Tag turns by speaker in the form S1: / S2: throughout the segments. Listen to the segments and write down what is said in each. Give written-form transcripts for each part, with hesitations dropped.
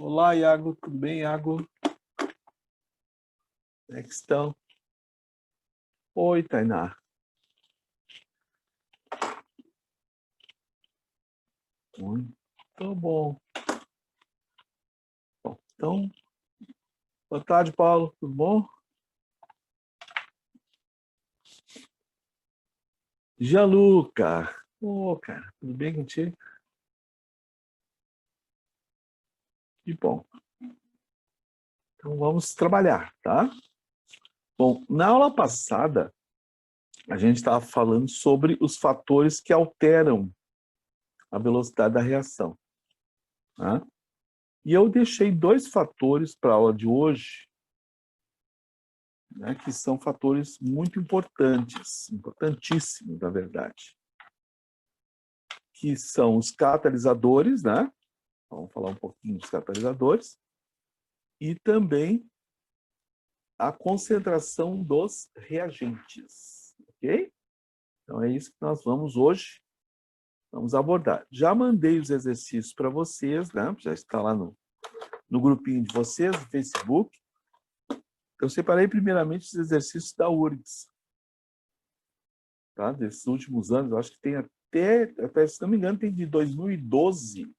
S1: Olá, Iago. Tudo bem, Iago? Como é que estão? Oi, Tainá. Muito bom. Então, boa tarde, Paulo. Tudo bom? Gianluca. Ô, cara, tudo bem contigo? Que bom. Então, vamos trabalhar, tá? Bom, na aula passada, a gente estava falando sobre os fatores que alteram a velocidade da reação, tá? E eu deixei dois fatores para a aula de hoje, né, que são fatores muito importantes, importantíssimos, na verdade, que são os catalisadores, né? Vamos falar um pouquinho dos catalisadores, e também a concentração dos reagentes, ok? Então é isso que nós vamos hoje, vamos abordar. Já mandei os exercícios para vocês, né? Já está lá no grupinho de vocês, no Facebook. Eu separei primeiramente os exercícios da URGS, tá? Desses últimos anos, eu acho que tem até, se não me engano, tem de 2012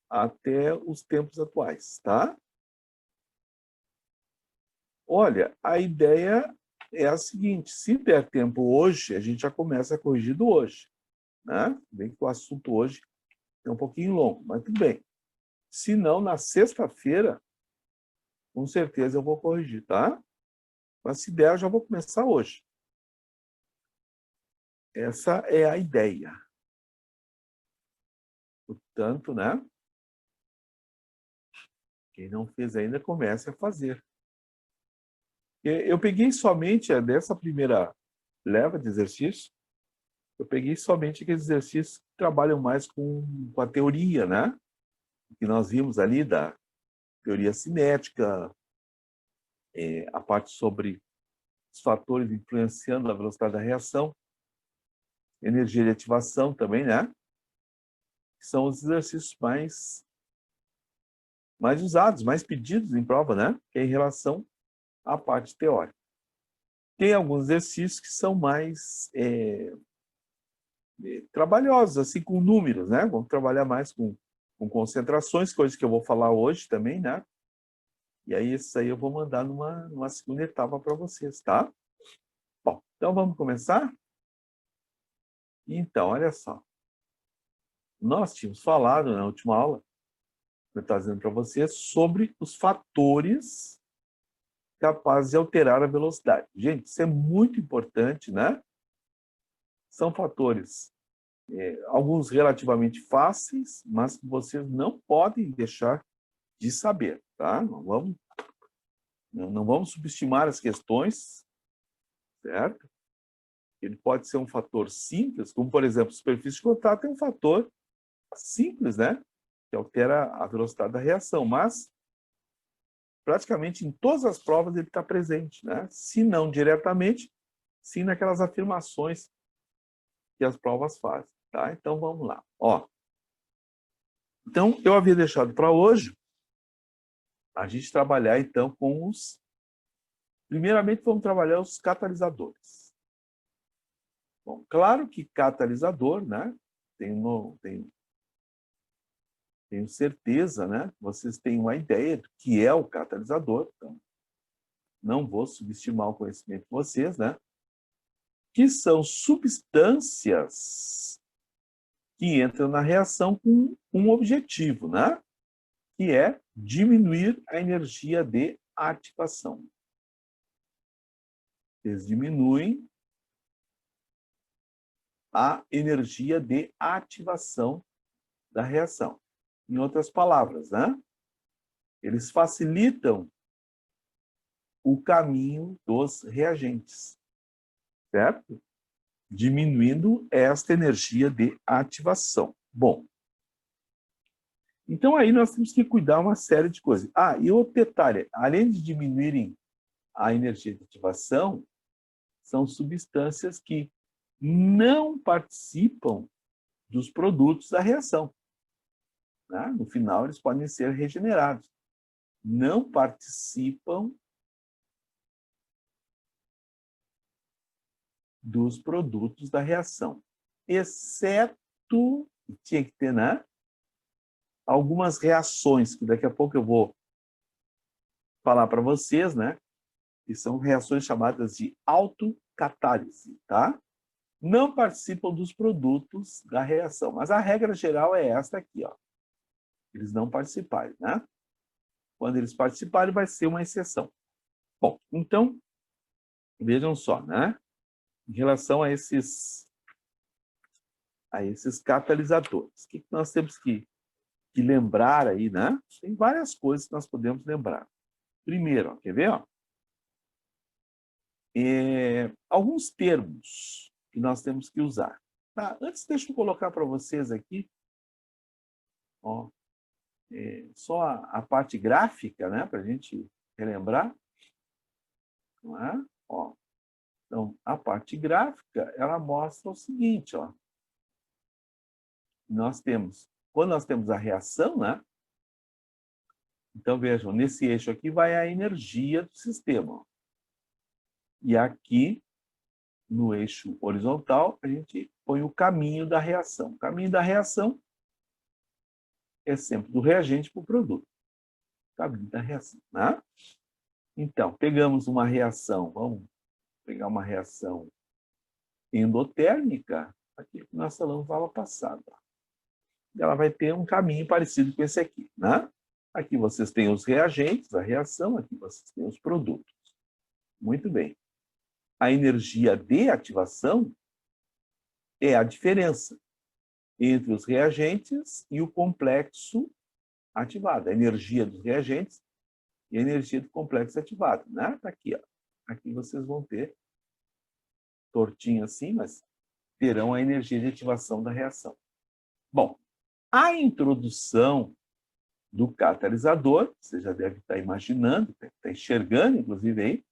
S1: até os tempos atuais, tá? Olha, a ideia é a seguinte, se der tempo hoje, a gente já começa a corrigir do hoje, né? Bem que o assunto hoje é um pouquinho longo, mas tudo bem. Se não, na sexta-feira, com certeza eu vou corrigir, tá? Mas se der, eu já vou começar hoje. Essa é a ideia. Portanto, né? Quem não fez ainda, comece a fazer. Eu peguei somente dessa primeira leva de exercício, eu peguei somente aqueles exercícios que trabalham mais com a teoria, né? Que nós vimos ali da teoria cinética, a parte sobre os fatores influenciando a velocidade da reação, energia de ativação também, né? Que são os exercícios mais usados, mais pedidos em prova, né? Que é em relação à parte teórica. Tem alguns exercícios que são mais trabalhosos, assim, com números, né? Vamos trabalhar mais com concentrações, coisas que eu vou falar hoje também, né? E aí, isso aí eu vou mandar numa segunda etapa para vocês, tá? Bom, então vamos começar? Então, olha só. Nós tínhamos falado na última aula, eu estou dizendo para vocês, sobre os fatores capazes de alterar a velocidade. Gente, isso é muito importante, né? São fatores, alguns relativamente fáceis, mas que vocês não podem deixar de saber, tá? Não vamos subestimar as questões, certo? Ele pode ser um fator simples, como, por exemplo, superfície de contato é um fator simples, né? Que altera a velocidade da reação, mas praticamente em todas as provas ele está presente, né? Se não diretamente, sim naquelas afirmações que as provas fazem, tá? Então vamos lá, ó. Então eu havia deixado para hoje a gente trabalhar então com os... Primeiramente vamos trabalhar os catalisadores. Bom, claro que catalisador, né? Tenho certeza, né? Vocês têm uma ideia do que é o catalisador, então não vou subestimar o conhecimento de vocês, né? Que são substâncias que entram na reação com um objetivo, né? Que é diminuir a energia de ativação. Eles diminuem a energia de ativação da reação. Em outras palavras, né? Eles facilitam o caminho dos reagentes, certo? Diminuindo esta energia de ativação. Bom, então aí nós temos que cuidar uma série de coisas. Ah, e outro detalhe, além de diminuírem a energia de ativação, são substâncias que não participam dos produtos da reação. né? No final, eles podem ser regenerados. Não participam dos produtos da reação, exceto, tinha que ter, né? Algumas reações, que daqui a pouco eu vou falar para vocês, né? Que são reações chamadas de autocatálise, tá? Não participam dos produtos da reação, mas a regra geral é esta aqui, ó. Eles não participarem, né? Quando eles participarem, vai ser uma exceção. Bom, então, vejam só, né? Em relação a esses catalisadores, o que nós temos que lembrar aí, né? Tem várias coisas que nós podemos lembrar. Primeiro, ó, quer ver? Ó? Alguns termos que nós temos que usar. Tá? Antes, deixa eu colocar para vocês aqui, ó, só a parte gráfica, né? Para a gente relembrar. Não é? Ó, então, a parte gráfica, ela mostra o seguinte, ó. Quando nós temos a reação, né? Então, vejam, nesse eixo aqui vai a energia do sistema. Ó. E aqui, no eixo horizontal, a gente põe o caminho da reação. O caminho da reação é sempre do reagente para o produto. O caminho da reação, né? Então, pegamos uma reação, vamos pegar uma reação endotérmica, aqui que nós falamos na aula passada. Ela vai ter um caminho parecido com esse aqui, né? Aqui vocês têm os reagentes, a reação, aqui vocês têm os produtos. Muito bem. A energia de ativação é a diferença entre os reagentes e o complexo ativado. A energia dos reagentes e a energia do complexo ativado, né? Tá aqui, ó. Aqui vocês vão ter tortinho assim, mas terão a energia de ativação da reação. Bom, a introdução do catalisador, você já deve estar imaginando, deve estar enxergando, inclusive aí,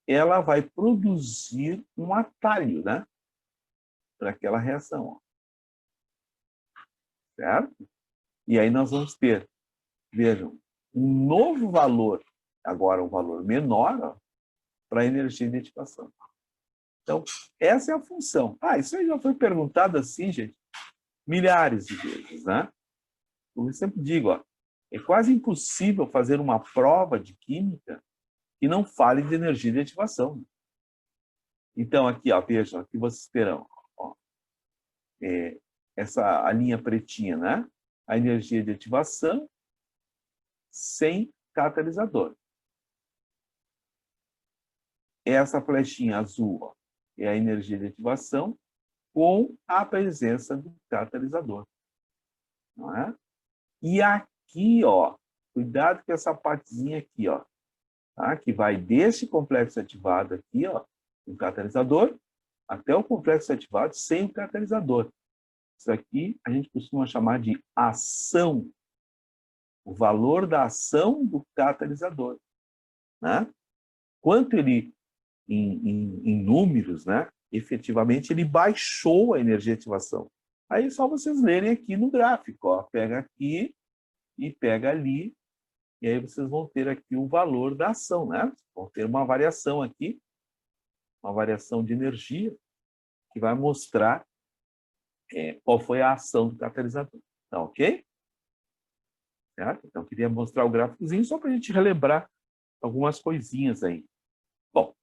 S1: ela vai produzir um atalho, né? Para aquela reação, ó. Certo? E aí nós vamos ter, vejam, um novo valor, agora um valor menor, para a energia de ativação. Então, essa é a função. Isso aí já foi perguntado assim, gente, milhares de vezes, né? Como eu sempre digo, ó, é quase impossível fazer uma prova de química que não fale de energia de ativação. Então, aqui, ó, vejam, aqui vocês terão ó, a linha pretinha, né? A energia de ativação sem catalisador. Essa flechinha azul ó, é a energia de ativação com a presença do catalisador. Não é? E aqui, ó, cuidado com essa partezinha aqui, ó, tá? Que vai desse complexo ativado aqui, ó, com o catalisador, até o complexo ativado sem o catalisador. Isso aqui a gente costuma chamar de ação, o valor da ação do catalisador, né? Quanto ele, em números, né? Efetivamente, ele baixou a energia de ativação. Aí é só vocês lerem aqui no gráfico, ó, pega aqui e pega ali, e aí vocês vão ter aqui o valor da ação, né? Vão ter uma variação aqui, uma variação de energia, que vai mostrar qual foi a ação do catalisador. Tá ok? Certo? Então, eu queria mostrar o gráficozinho só para a gente relembrar algumas coisinhas aí. Bom,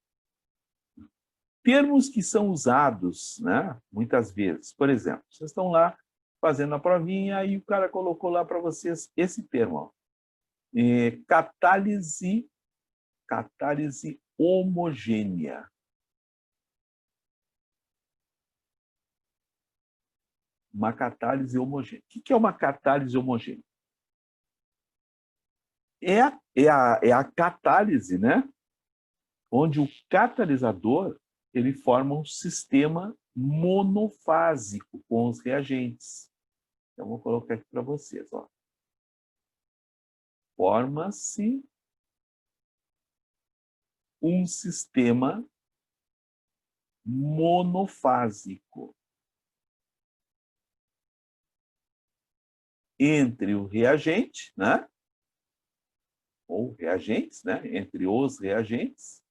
S1: termos que são usados, né, muitas vezes. Por exemplo, vocês estão lá fazendo a provinha e o cara colocou lá para vocês esse termo, ó. Catálise homogênea. Uma catálise homogênea. O que é uma catálise homogênea? É a catálise, né? Onde o catalisador ele forma um sistema monofásico com os reagentes. Então, vou colocar aqui para vocês. Ó. Forma-se um sistema monofásico entre o reagente, né? Ou reagentes, né? Entre os reagentes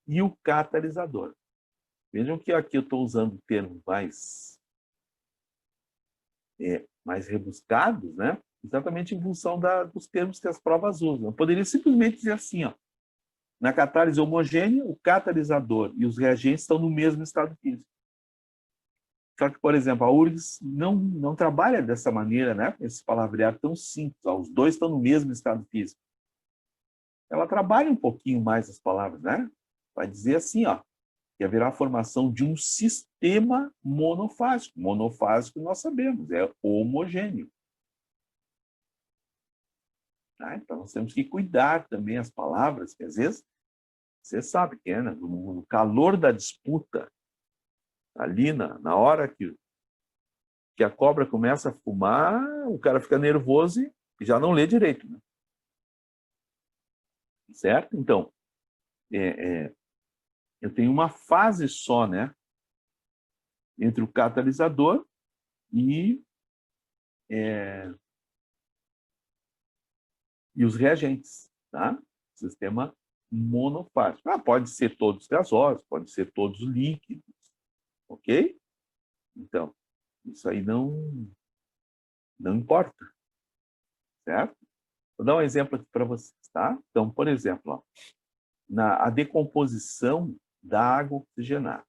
S1: e o catalisador. Vejam que aqui eu estou usando termos mais rebuscados, né? Exatamente em função dos termos que as provas usam. Eu poderia simplesmente dizer assim, ó, na catálise homogênea, o catalisador e os reagentes estão no mesmo estado físico. Só que, por exemplo, a URGS não trabalha dessa maneira, né? Esse palavreado tão simples. Ó, os dois estão no mesmo estado físico. Ela trabalha um pouquinho mais as palavras, né? Vai dizer assim, ó, que haverá a formação de um sistema monofásico. Monofásico, nós sabemos, é homogêneo. Tá? Então, nós temos que cuidar também as palavras, que às vezes, você sabe que é, né? No calor da disputa, ali na hora que a cobra começa a fumar, o cara fica nervoso e já não lê direito. Né? Certo? Então, eu tenho uma fase só, né? Entre o catalisador e os reagentes, tá? Sistema monofásico. Pode ser todos gasosos, pode ser todos líquidos, ok? Então, isso aí não importa, certo? Vou dar um exemplo aqui para vocês, tá? Então, por exemplo, ó, a decomposição da água oxigenada.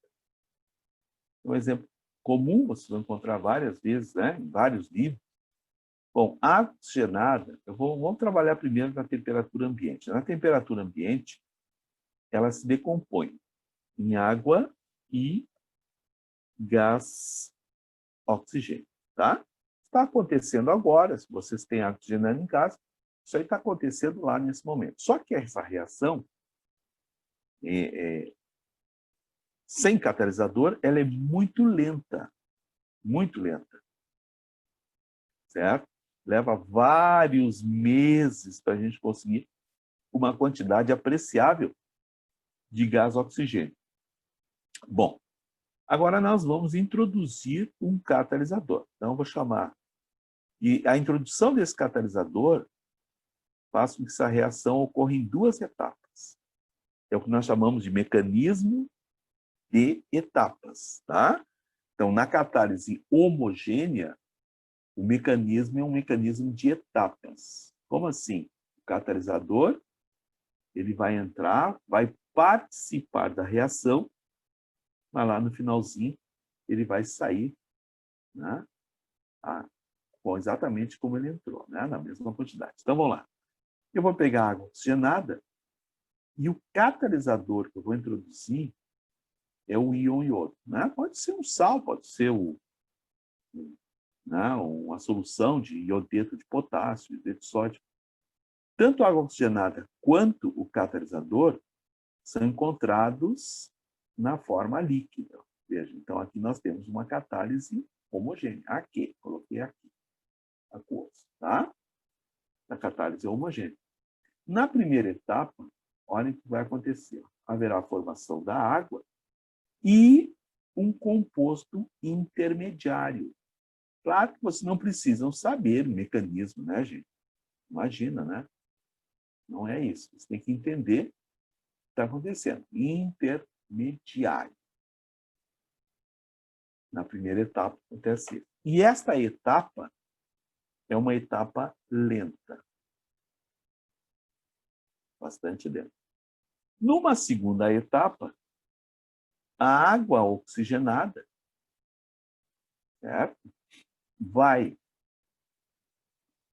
S1: Um exemplo comum, vocês vão encontrar várias vezes, né, em vários livros. Bom, a água oxigenada, vamos trabalhar primeiro na temperatura ambiente. Na temperatura ambiente, ela se decompõe em água e gás oxigênio, tá? Está acontecendo agora, se vocês têm água oxigenada em casa, isso aí está acontecendo lá nesse momento. Só que essa reação, sem catalisador, ela é muito lenta, certo? Leva vários meses para a gente conseguir uma quantidade apreciável de gás oxigênio. Bom, agora nós vamos introduzir um catalisador. Então, eu vou chamar. E a introdução desse catalisador faz com que essa reação ocorra em duas etapas. É o que nós chamamos de mecanismo de etapas, tá? Então, na catálise homogênea, o mecanismo é um mecanismo de etapas. Como assim? O catalisador, ele vai entrar, vai participar da reação, mas lá no finalzinho ele vai sair, né? Exatamente como ele entrou, né? Na mesma quantidade. Então, vamos lá. Eu vou pegar água oxigenada e o catalisador que eu vou introduzir é o íon iodo. Né? Pode ser um sal, pode ser uma solução de iodeto de potássio, iodeto de sódio. Tanto a água oxigenada quanto o catalisador são encontrados na forma líquida. Veja, então aqui nós temos uma catálise homogênea. Aqui, coloquei aqui, aquoso, tá? A catálise homogênea. Na primeira etapa, olha o que vai acontecer. Haverá a formação da água e um composto intermediário. Claro que vocês não precisam saber o mecanismo, né, gente? Imagina, né? Não é isso. Você tem que entender o que está acontecendo. Intermediário. Na primeira etapa acontece isso. E esta etapa é uma etapa lenta. Bastante lenta. Numa segunda etapa, a água oxigenada, certo? Vai,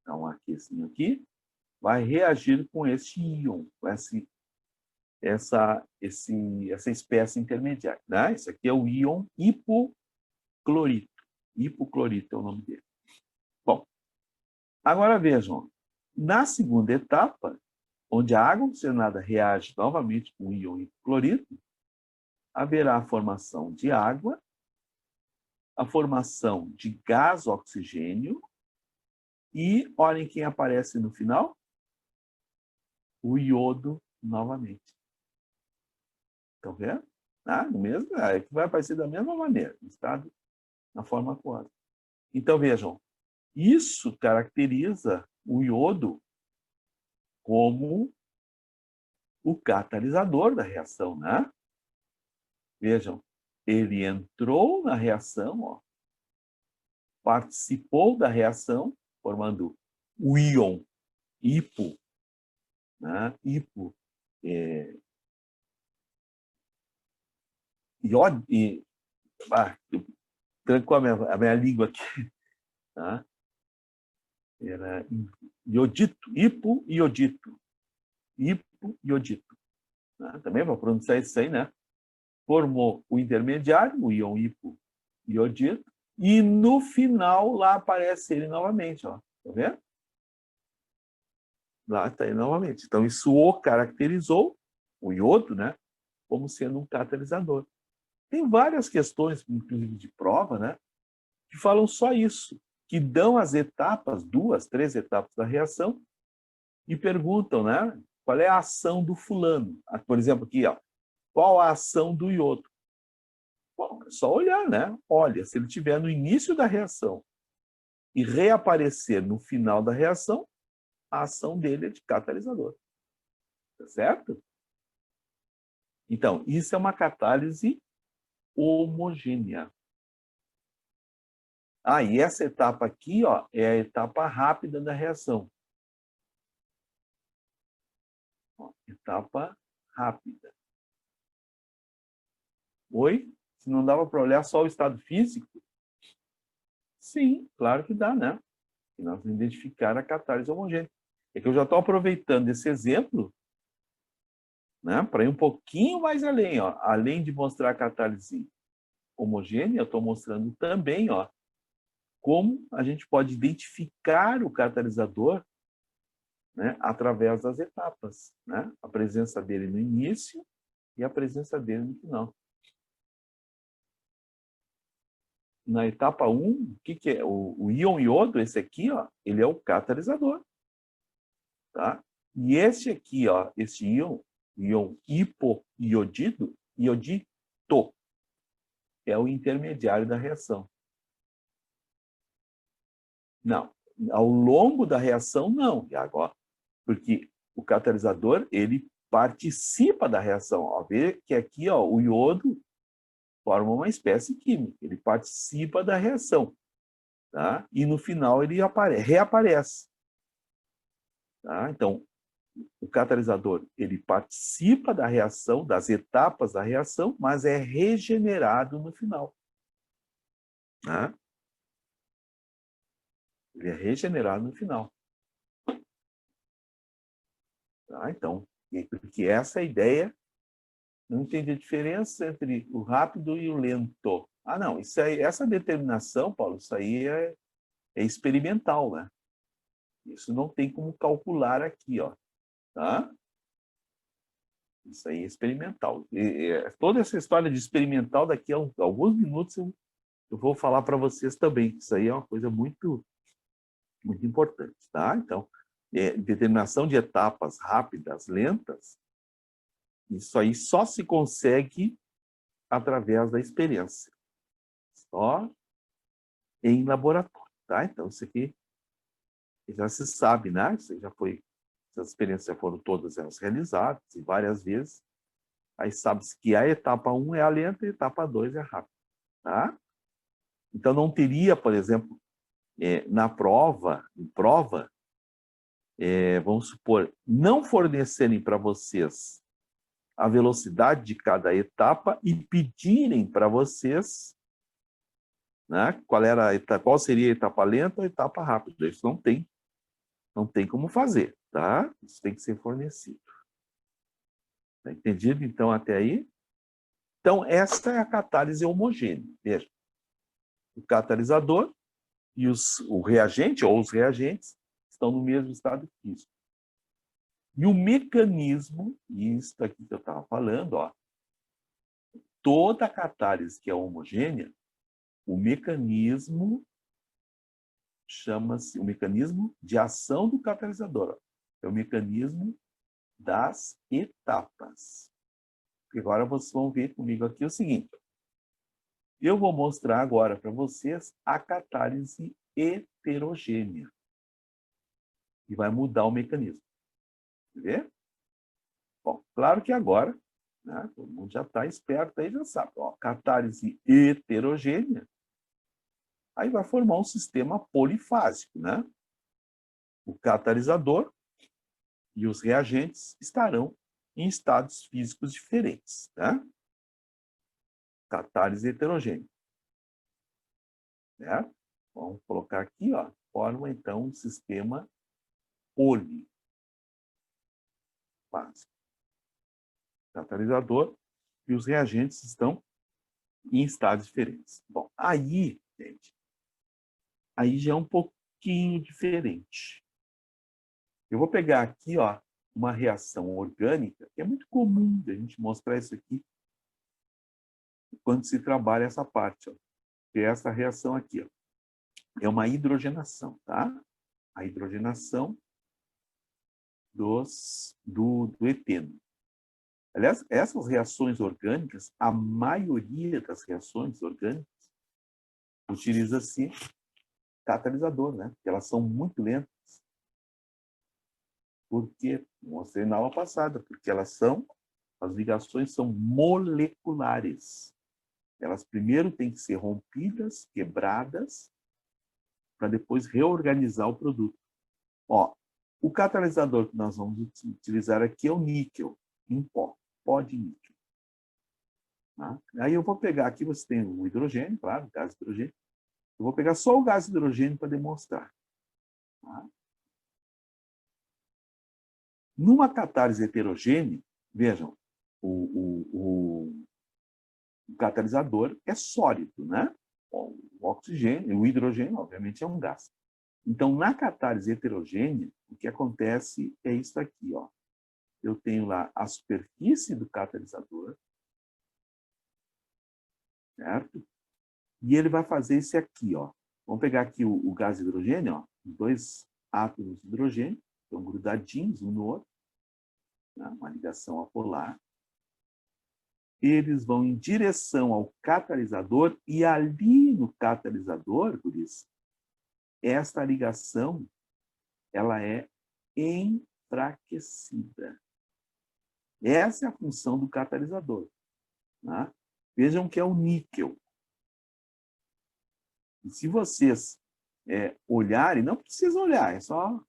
S1: então aqui assim, aqui, vai reagir com esse íon, com essa espécie intermediária. Né? Esse aqui é o íon hipoclorito. Hipoclorito é o nome dele. Bom, agora vejam, na segunda etapa, onde a água oxigenada reage novamente com o íon hipoclorito, haverá a formação de água, a formação de gás oxigênio e, olhem quem aparece no final, o iodo novamente. Estão vendo? No mesmo, vai aparecer da mesma maneira, no estado, na forma aquosa. Então, vejam, Isso caracteriza o iodo como o catalisador da reação, né? Vejam, ele entrou na reação, ó, participou da reação, formando o íon hipo, né? Hipo, trancou a minha língua aqui, tá? Era iodito, hipoiodito, hipoiodito. Né? Também para pronunciar isso aí, né? Formou o intermediário, o íon hipoiodito, e no final lá aparece ele novamente, ó. Tá vendo? Lá está ele novamente. Então isso o caracterizou, o iodo, né? Como sendo um catalisador. Tem várias questões, inclusive de prova, né? Que falam só isso, que dão as etapas, 2, 3 etapas da reação, e perguntam, né? Qual é a ação do fulano? Por exemplo, aqui, ó, qual a ação do iodo? Bom, é só olhar, né? Olha, se ele estiver no início da reação e reaparecer no final da reação, a ação dele é de catalisador. Tá certo? Então, isso é uma catálise homogênea. Ah, e essa etapa aqui, ó, é a etapa rápida da reação. Ó, etapa rápida. Oi? Se não dava para olhar só o estado físico? Sim, claro que dá, né? E nós vamos identificar a catálise homogênea. É que eu já estou aproveitando esse exemplo, né, para ir um pouquinho mais além. Ó. Além de mostrar a catálise homogênea, eu estou mostrando também, ó, como a gente pode identificar o catalisador, né, através das etapas. Né? A presença dele no início e a presença dele no final. Na etapa 1, o que é? O íon iodo, esse aqui, ó, ele é o catalisador. Tá? E esse aqui, ó, esse íon hipoiodito, é o intermediário da reação. Não, ao longo da reação, não. E agora, porque o catalisador, ele participa da reação. Ó, vê que aqui, ó, o iodo forma uma espécie química, ele participa da reação. Tá? E no final ele reaparece. Tá? Então, o catalisador, ele participa da reação, das etapas da reação, mas é regenerado no final. Né? Ele é regenerado no final. Tá? Então, porque essa é a ideia, não entende a diferença entre o rápido e o lento. Ah, não, isso aí, essa determinação, Paulo, isso aí é experimental, né? Isso não tem como calcular aqui, ó. Tá? Isso aí é experimental. Toda essa história de experimental, daqui a alguns minutos eu vou falar para vocês também. Isso aí é uma coisa muito, muito importante, tá? Então, determinação de etapas rápidas, lentas, isso aí só se consegue através da experiência. Só em laboratório, tá? Então, isso aqui já se sabe, né? Isso já foi, essas experiências já foram todas elas realizadas, e várias vezes. Aí sabe-se que a etapa 1 é a lenta e a etapa 2 é a rápida, tá? Então, não teria, por exemplo, na prova, vamos supor, não fornecerem para vocês a velocidade de cada etapa e pedirem para vocês, né, qual seria a etapa lenta ou a etapa rápida. Isso não tem como fazer, tá? Isso tem que ser fornecido. Tá entendido, então, até aí? Então, esta é a catálise homogênea. Veja, o catalisador e o reagente, ou os reagentes, estão no mesmo estado físico. E o mecanismo, isso aqui que eu estava falando, ó, toda catálise que é homogênea, o mecanismo chama-se o mecanismo de ação do catalisador. Ó. É o mecanismo das etapas. E agora vocês vão ver comigo aqui o seguinte. Eu vou mostrar agora para vocês a catálise heterogênea. E vai mudar o mecanismo. Quer ver? Bom, claro que agora, né, todo mundo já está esperto aí, já sabe. Ó, catálise heterogênea, aí vai formar um sistema polifásico, né? O catalisador e os reagentes estarão em estados físicos diferentes, né? Catálise heterogênea. Certo? Vamos colocar aqui, ó, forma então um sistema polifásico. Catalisador e os reagentes estão em estados diferentes. Bom, aí, gente, aí já é um pouquinho diferente. Eu vou pegar aqui, ó, uma reação orgânica, que é muito comum a gente mostrar isso aqui quando se trabalha essa parte, ó, que é essa reação aqui, ó. É uma hidrogenação, tá? A hidrogenação do eteno. Aliás, essas reações orgânicas, a maioria das reações orgânicas utiliza-se catalisador, né? Porque elas são muito lentas. Porque, mostrei na aula passada, porque as ligações são moleculares. Elas primeiro têm que ser rompidas, quebradas, para depois reorganizar o produto. Ó, o catalisador que nós vamos utilizar aqui é o níquel, em pó de níquel. Tá? Aí eu vou pegar aqui, você tem o hidrogênio, claro, o gás hidrogênio. Eu vou pegar só o gás hidrogênio para demonstrar. Tá? Numa catálise heterogênea, vejam, o catalisador é sólido, né? O oxigênio, o hidrogênio, obviamente, é um gás. Então, na catálise heterogênea, o que acontece é isso aqui, ó. Eu tenho lá a superfície do catalisador, certo? E ele vai fazer esse aqui, ó. Vamos pegar aqui o gás hidrogênio, ó, dois átomos de hidrogênio, estão grudadinhos um no outro, né? Uma ligação apolar. Eles vão em direção ao catalisador e ali no catalisador, por isso, esta ligação ela é enfraquecida. Essa é a função do catalisador. Né? Vejam que é o níquel. E se vocês olharem, não precisam olhar, é só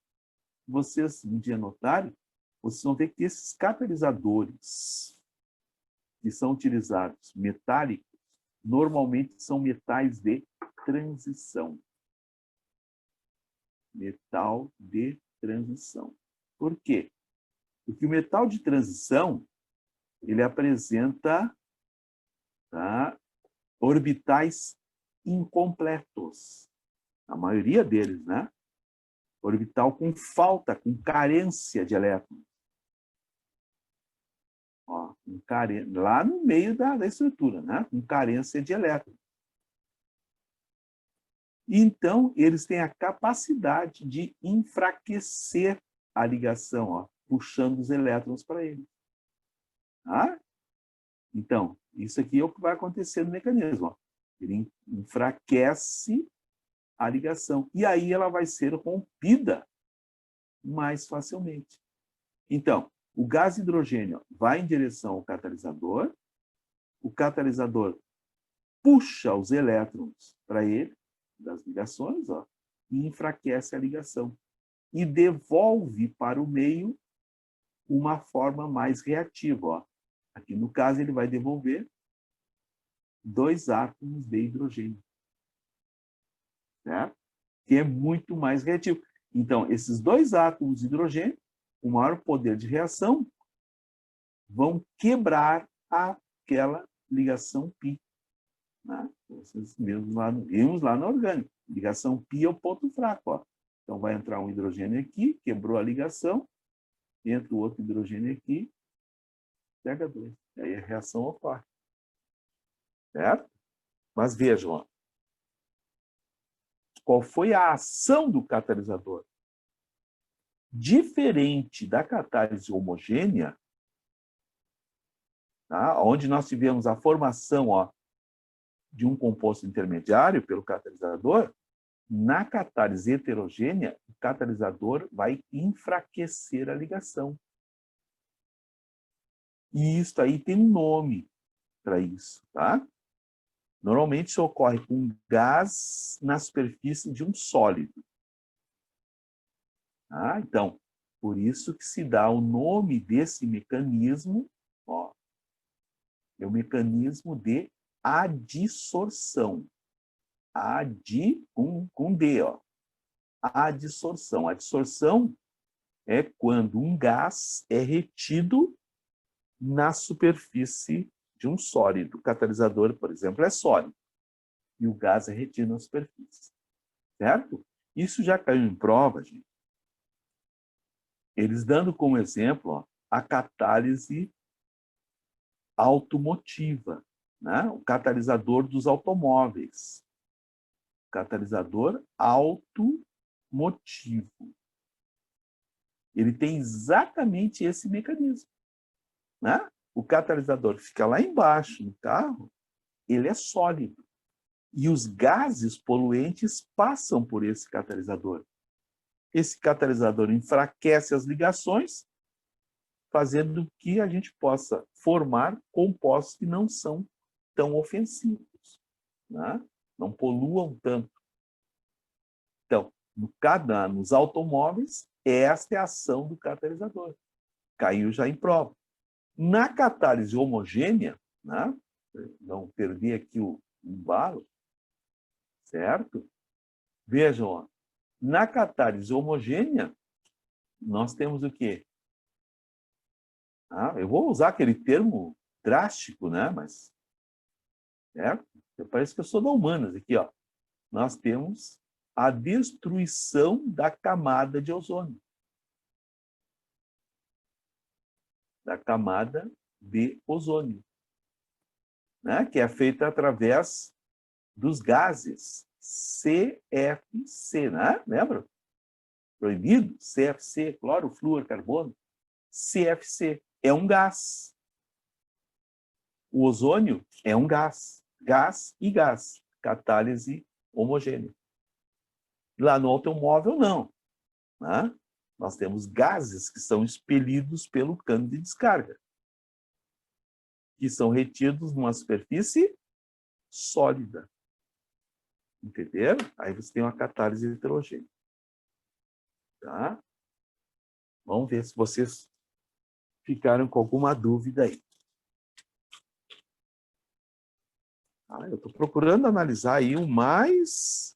S1: vocês um dia notarem, vocês vão ver que esses catalisadores que são utilizados metálicos, normalmente são metais de transição. Metal de transição. Por quê? Porque o metal de transição, ele apresenta, tá, orbitais incompletos. A maioria deles, né? Orbital com falta, com carência de elétrons. Ó, lá no meio da estrutura, né? Com carência de elétrons. Então, eles têm a capacidade de enfraquecer a ligação, ó, puxando os elétrons para eles. Tá? Então, isso aqui é o que vai acontecer no mecanismo. Ó. Ele enfraquece a ligação. E aí ela vai ser rompida mais facilmente. Então, o gás hidrogênio vai em direção ao catalisador, o catalisador puxa os elétrons para ele, das ligações, ó, e enfraquece a ligação. E devolve para o meio uma forma mais reativa. Ó. Aqui, no caso, ele vai devolver 2 átomos de hidrogênio. Certo? Que é muito mais reativo. Então, esses 2 átomos de hidrogênio, com maior poder de reação, vão quebrar aquela ligação π. Né? Vocês vimos lá no orgânico. Ligação π é o ponto fraco. Ó. Então, vai entrar um hidrogênio aqui, quebrou a ligação, entra o outro hidrogênio aqui, pega 2. E aí a reação ocorre. Certo? Mas vejam, ó, qual foi a ação do catalisador? Diferente da catálise homogênea, tá? Onde nós tivemos a formação, ó, de um composto intermediário pelo catalisador, Na catálise heterogênea, o catalisador vai enfraquecer a ligação. E isso aí tem um nome para isso, tá? Normalmente isso ocorre com gás na superfície de um sólido. Tá? Então, por isso que se dá o nome desse mecanismo, ó, é o mecanismo de adsorção. Com D, ó. Adsorção. A adsorção é quando um gás é retido na superfície de um sólido. O catalisador, por exemplo, é sólido. E o gás é retido na superfície. Certo? Isso já caiu em prova, gente. Eles dando como exemplo, ó, a catálise automotiva, né? O catalisador dos automóveis. Catalisador automotivo. Ele tem exatamente esse mecanismo, né? O catalisador fica lá embaixo no carro, ele é sólido. E os gases poluentes passam por esse catalisador. Esse catalisador enfraquece as ligações, fazendo que a gente possa formar compostos que não são tão ofensivos, né? Não poluam tanto. Então, nos automóveis, esta é a ação do catalisador. Caiu já em prova. Na catálise homogênea, né? Não perdi aqui o embalo, certo? Vejam, ó, na catálise homogênea, nós temos o quê? Eu vou usar aquele termo drástico, né? Mas, certo? Parece que eu sou da humanas aqui, ó. Nós temos a destruição da camada de ozônio. Da camada de ozônio, né? Que é feita através dos gases CFC, né? Lembra? Proibido? CFC, cloro, flúor, carbono. CFC é um gás. O ozônio é um gás. Gás e gás. Catálise homogênea. Lá no automóvel, não. Né? Nós temos gases que são expelidos pelo cano de descarga, que são retidos numa superfície sólida. Entenderam? Aí você tem uma catálise heterogênea. Tá? Vamos ver se vocês ficaram com alguma dúvida aí. Eu estou procurando analisar aí o mais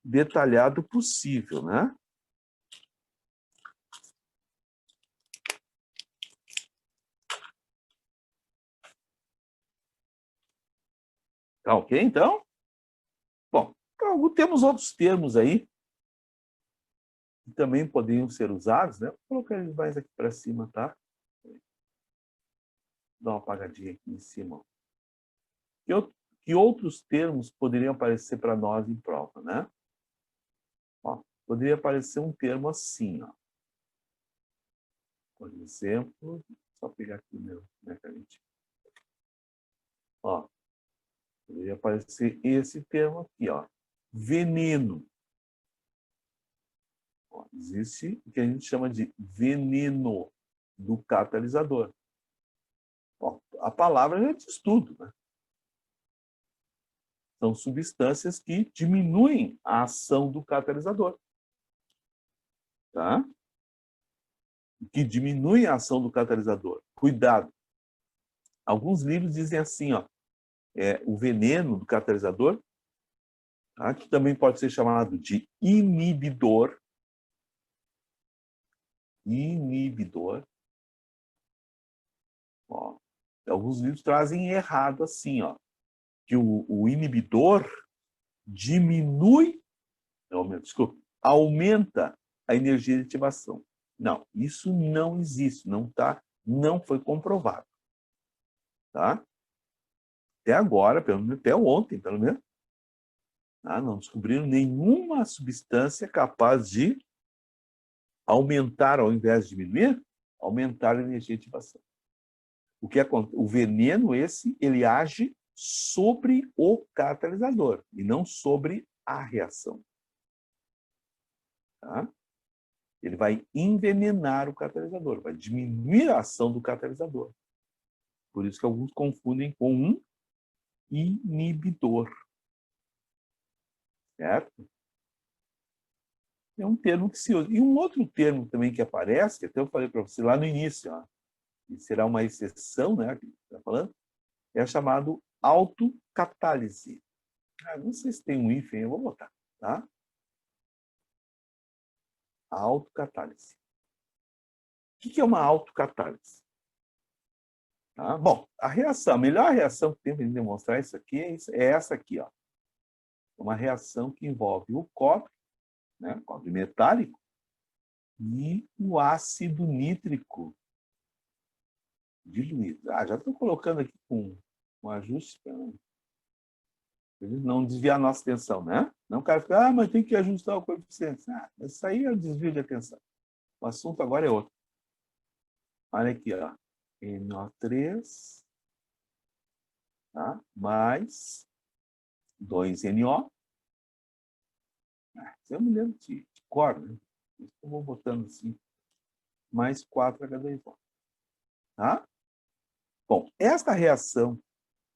S1: detalhado possível, né? Tá ok, então? Bom, então, temos outros termos aí que também poderiam ser usados, né? Vou colocar eles mais aqui para cima, tá? Dá uma apagadinha aqui em cima. Que outros termos poderiam aparecer para nós em prova, né? Ó, poderia aparecer um termo assim, ó. Por exemplo, só pegar aqui minha canetinha. Ó, poderia aparecer esse termo aqui, ó. Veneno. Ó, existe o que a gente chama de veneno do catalisador. Ó, a palavra já diz tudo, né? São substâncias que diminuem a ação do catalisador. Tá? Que diminuem a ação do catalisador. Cuidado. Alguns livros dizem assim, ó, o veneno do catalisador, tá? Que também pode ser chamado de inibidor. Inibidor. Ó, alguns livros trazem errado assim, ó, que o inibidor diminui, desculpa, aumenta a energia de ativação. Não, isso não existe, não foi comprovado. Tá? Até agora, até ontem, pelo menos, não descobriram nenhuma substância capaz de aumentar, ao invés de diminuir, aumentar a energia de ativação. O veneno, ele age sobre o catalisador e não sobre a reação. Tá? Ele vai envenenar o catalisador, vai diminuir a ação do catalisador. Por isso que alguns confundem com um inibidor. Certo? É um termo que se usa. E um outro termo também que aparece, que até eu falei para você lá no início, ó, e será uma exceção, né, que está falando, é chamado autocatálise. Não sei se tem um hífen, eu vou botar, tá? Autocatálise. O que é uma autocatálise? Tá? Bom, a melhor reação que tem para demonstrar isso aqui é essa aqui, ó. Uma reação que envolve o cobre, né, cobre metálico, e o ácido nítrico diluído. Já estou colocando aqui com um ajuste para não desviar a nossa atenção, né? Não o cara fica, mas tem que ajustar o coeficiente. Isso aí é o desvio de atenção. O assunto agora é outro. Olha aqui, ó. NO3, tá? Mais 2NO. Isso eu me lembro de cor, né? Isso eu vou botando assim. Mais 4H2O. Tá? Bom, esta reação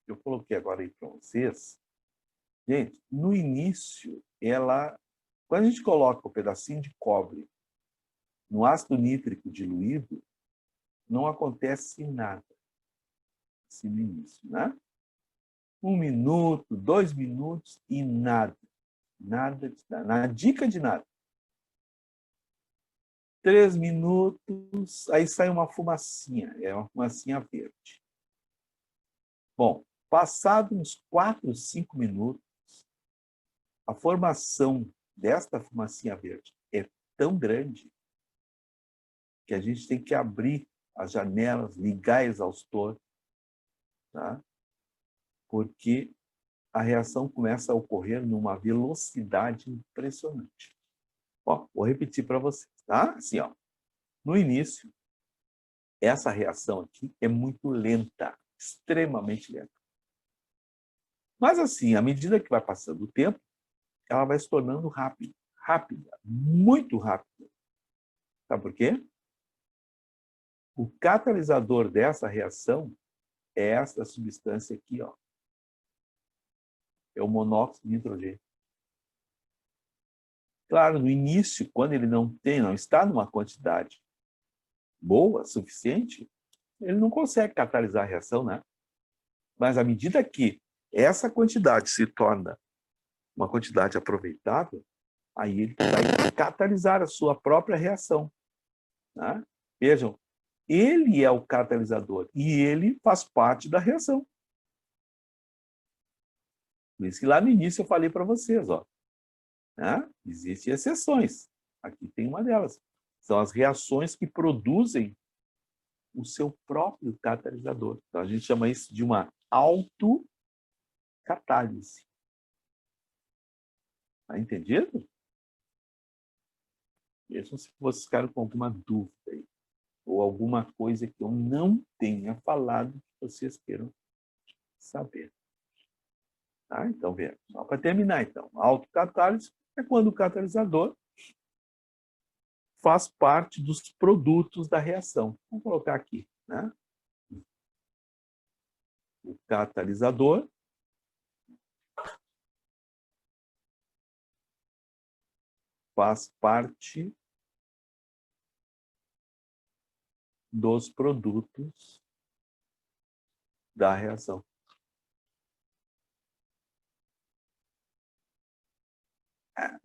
S1: que eu coloquei agora aí para vocês, gente, no início, quando a gente coloca um pedacinho de cobre no ácido nítrico diluído, não acontece nada. Assim no início, né? 1 minuto, 2 minutos e nada. Nada de nada. Nada, dica de nada. 3 minutos, aí sai uma fumacinha. É uma fumacinha verde. Bom, passados uns 4, 5 minutos, a formação desta fumacinha verde é tão grande que a gente tem que abrir as janelas, ligar exaustor, tá? Porque a reação começa a ocorrer numa velocidade impressionante. Ó, vou repetir para vocês, tá? Assim, ó. No início, essa reação aqui é muito lenta, extremamente lenta. Mas assim, à medida que vai passando o tempo, ela vai se tornando rápida, muito rápida. Sabe por quê? O catalisador dessa reação é essa substância aqui, ó. É o monóxido de nitrogênio. Claro, no início, quando ele não está numa quantidade boa, suficiente, ele não consegue catalisar a reação, né? Mas à medida que essa quantidade se torna uma quantidade aproveitável, aí ele vai catalisar a sua própria reação. Né? Vejam, ele é o catalisador e ele faz parte da reação. Por isso que lá no início eu falei para vocês, ó, né? Existem exceções. Aqui tem uma delas. São as reações que produzem o seu próprio catalisador. Então, a gente chama isso de uma autocatálise. Tá entendido? Mesmo se vocês ficaram com alguma dúvida aí, ou alguma coisa que eu não tenha falado que vocês queiram saber. Tá? Então, veja, só para terminar, então. A autocatálise é quando o catalisador faz parte dos produtos da reação. Vamos colocar aqui, né? O catalisador faz parte dos produtos da reação.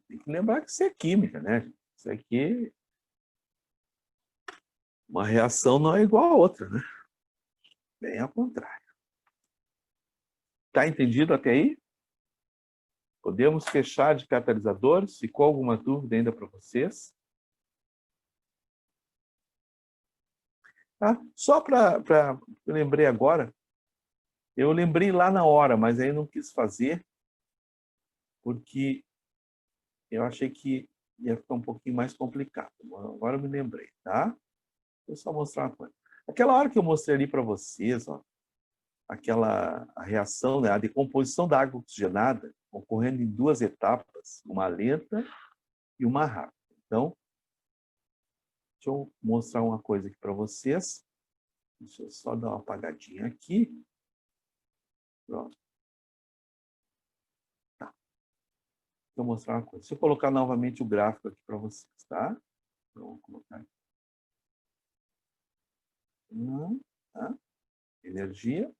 S1: Tem que lembrar que isso é química, né? Isso aqui, uma reação não é igual a outra, né? Bem ao contrário. Tá entendido até aí? Podemos fechar de catalisadores? Ficou alguma dúvida ainda para vocês? Tá? Só para eu lembrei agora, eu lembrei lá na hora, mas aí não quis fazer, porque eu achei que ia ficar um pouquinho mais complicado. Agora eu me lembrei, tá? Vou só mostrar uma coisa. Aquela hora que eu mostrei ali para vocês, ó, a reação, né, a decomposição da água oxigenada, ocorrendo em duas etapas, uma lenta e uma rápida. Então, deixa eu mostrar uma coisa aqui para vocês. Deixa eu só dar uma apagadinha aqui. Pronto. Tá. Deixa eu mostrar uma coisa. Deixa eu colocar novamente o gráfico aqui para vocês, tá? Então, vou colocar aqui. Tá? Energia.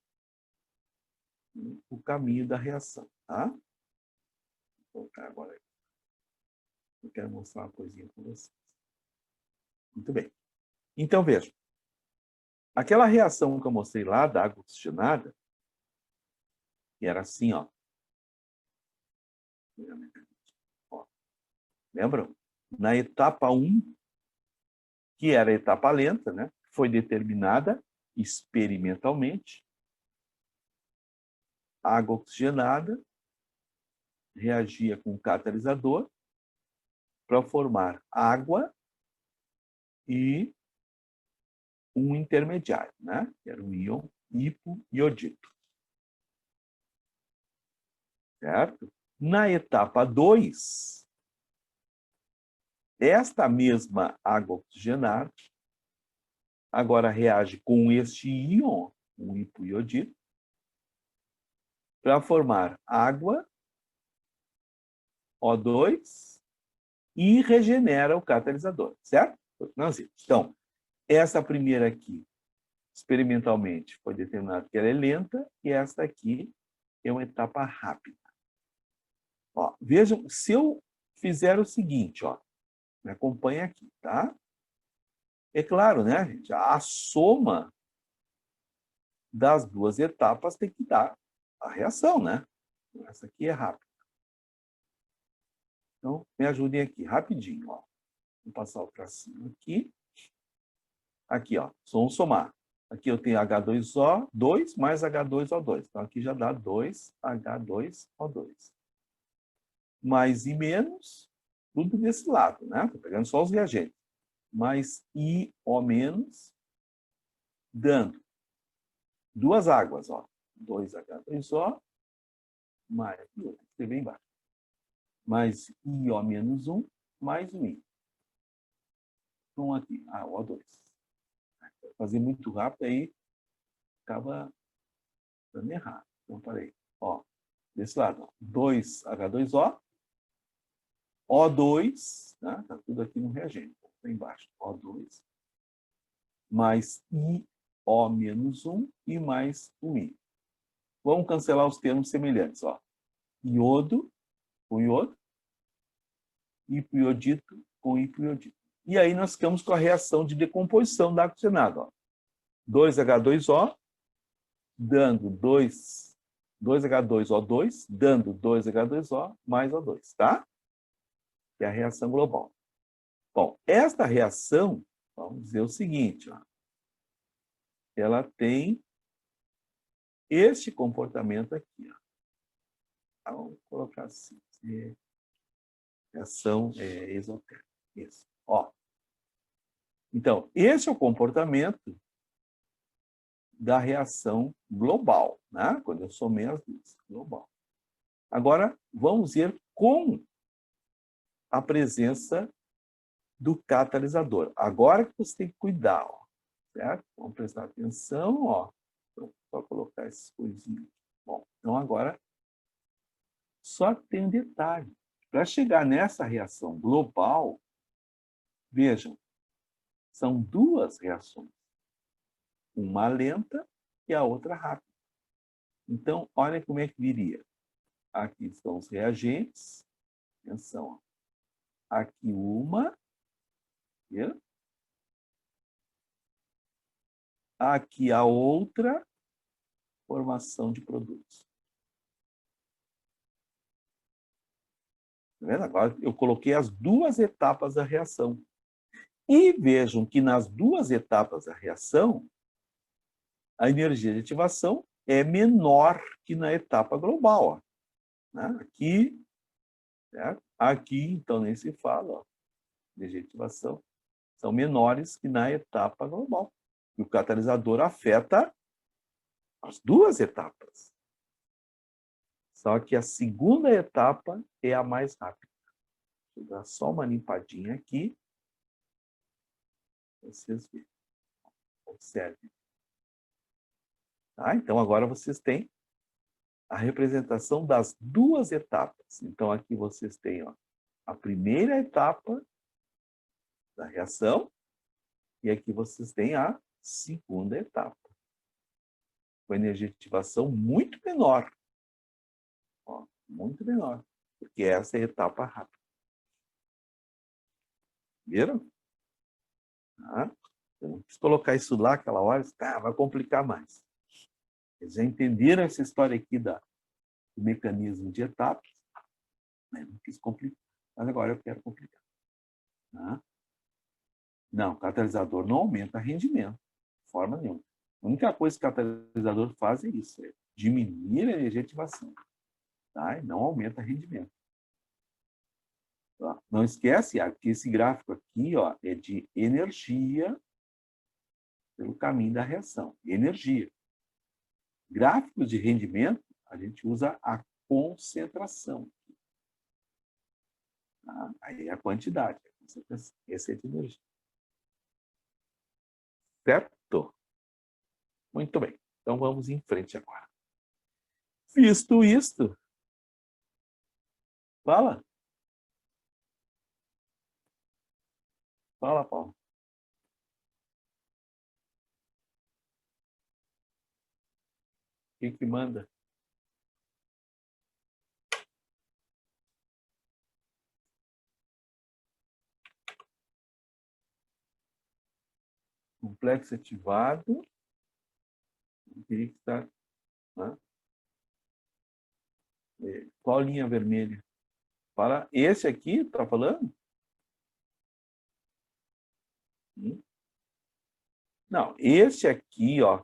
S1: O caminho da reação, tá? Vou colocar agora aqui. Eu quero mostrar uma coisinha para vocês. Muito bem. Então, vejam. Aquela reação que eu mostrei lá, da água oxigenada, que era assim, ó. Lembram? Na etapa 1, que era a etapa lenta, né? Foi determinada experimentalmente. A água oxigenada reagia com o catalisador para formar água e um intermediário, né? Que era o íon hipoiodito. Certo? Na etapa 2, esta mesma água oxigenada agora reage com este íon, o hipoiodito, para formar água, O2, e regenera o catalisador, certo? Então, essa primeira aqui, experimentalmente, foi determinado que ela é lenta, e esta aqui é uma etapa rápida. Ó, vejam, se eu fizer o seguinte, ó, me acompanha aqui, tá? É claro, né, gente? A soma das duas etapas tem que dar a reação, né? Essa aqui é rápida. Então, me ajudem aqui, rapidinho, ó. Vou passar o tracinho aqui. Aqui, ó, vamos somar. Aqui eu tenho H2O2 mais H2O2. Então, aqui já dá 2H2O2. Mais e menos, tudo desse lado, né? Estou pegando só os reagentes. Mais IO menos, dando duas águas, ó. 2H2O, mais, tem bem embaixo. Mais IO menos 1, mais um I. Então, aqui, O2. Vou fazer muito rápido, aí acaba dando errado. Então, parei. Ó, desse lado, ó, 2H2O, O2, tá? Tá tudo aqui no reagente. Tá embaixo, O2, mais IO menos 1 e mais um I. Vamos cancelar os termos semelhantes, ó. Iodo com iodo, hipoiodito com hipoiodito. E aí nós ficamos com a reação de decomposição da água oxigenada, ó. 2H2O, dando 2H2O2, dando 2H2O mais O2, tá? Que é a reação global. Bom, esta reação, vamos dizer o seguinte, ó, ela tem este comportamento aqui, ó. Vamos colocar assim, reação exotérmica. Isso, ó. Então, esse é o comportamento da reação global, né? Quando eu somei as duas, global. Agora, vamos ver com a presença do catalisador. Agora que você tem que cuidar, ó, certo? Vamos prestar atenção, ó. Só colocar essas coisinhas. Bom, então agora, só tem um detalhe. Para chegar nessa reação global, vejam, são duas reações. Uma lenta e a outra rápida. Então, olha como é que viria. Aqui estão os reagentes. Atenção. Ó. Aqui uma. Viu? Aqui a outra. Formação de produtos. Tá vendo? Agora eu coloquei as duas etapas da reação. E vejam que nas duas etapas da reação, a energia de ativação é menor que na etapa global. Ó. Né? Aqui, certo? Aqui, então, nem se fala, ó, energia de ativação, são menores que na etapa global. E o catalisador afeta as duas etapas. Só que a segunda etapa é a mais rápida. Vou dar só uma limpadinha aqui. Vocês verem. Observem. Tá? Então, agora vocês têm a representação das duas etapas. Então, aqui vocês têm ó, a primeira etapa da reação e aqui vocês têm a segunda etapa. Com energia de ativação muito menor. Ó, muito menor. Porque essa é a etapa rápida. Viram? Tá? Eu não quis colocar isso lá aquela hora, vai complicar mais. Eles já entenderam essa história aqui do mecanismo de etapas, mas não quis complicar. Mas agora eu quero complicar. Tá? Não, o catalisador não aumenta rendimento, de forma nenhuma. A única coisa que o catalisador faz é isso, é diminuir a energia de ativação. Tá? E não aumenta rendimento. Tá? Não esquece que esse gráfico aqui ó, é de energia pelo caminho da reação. Energia. Gráficos de rendimento, a gente usa a concentração. Tá? Aí é a quantidade. Essa é de energia. Certo? Muito bem. Então vamos em frente agora. Visto isto, fala. Fala, Paulo. O que manda? Complexo ativado. Tá, né? Qual linha vermelha? Fala, esse aqui, está falando? Não, esse aqui, ó,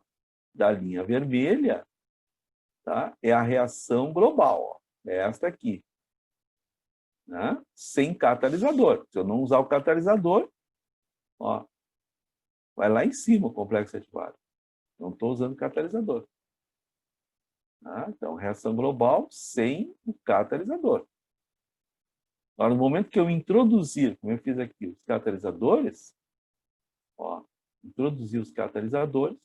S1: da linha vermelha, tá? É a reação global, ó. É esta aqui. Né? Sem catalisador. Se eu não usar o catalisador, ó, vai lá em cima o complexo ativado. Não estou usando catalisador. Tá? Então, reação global sem o catalisador. Agora, no momento que eu introduzir, como eu fiz aqui, os catalisadores, ó, introduzir os catalisadores,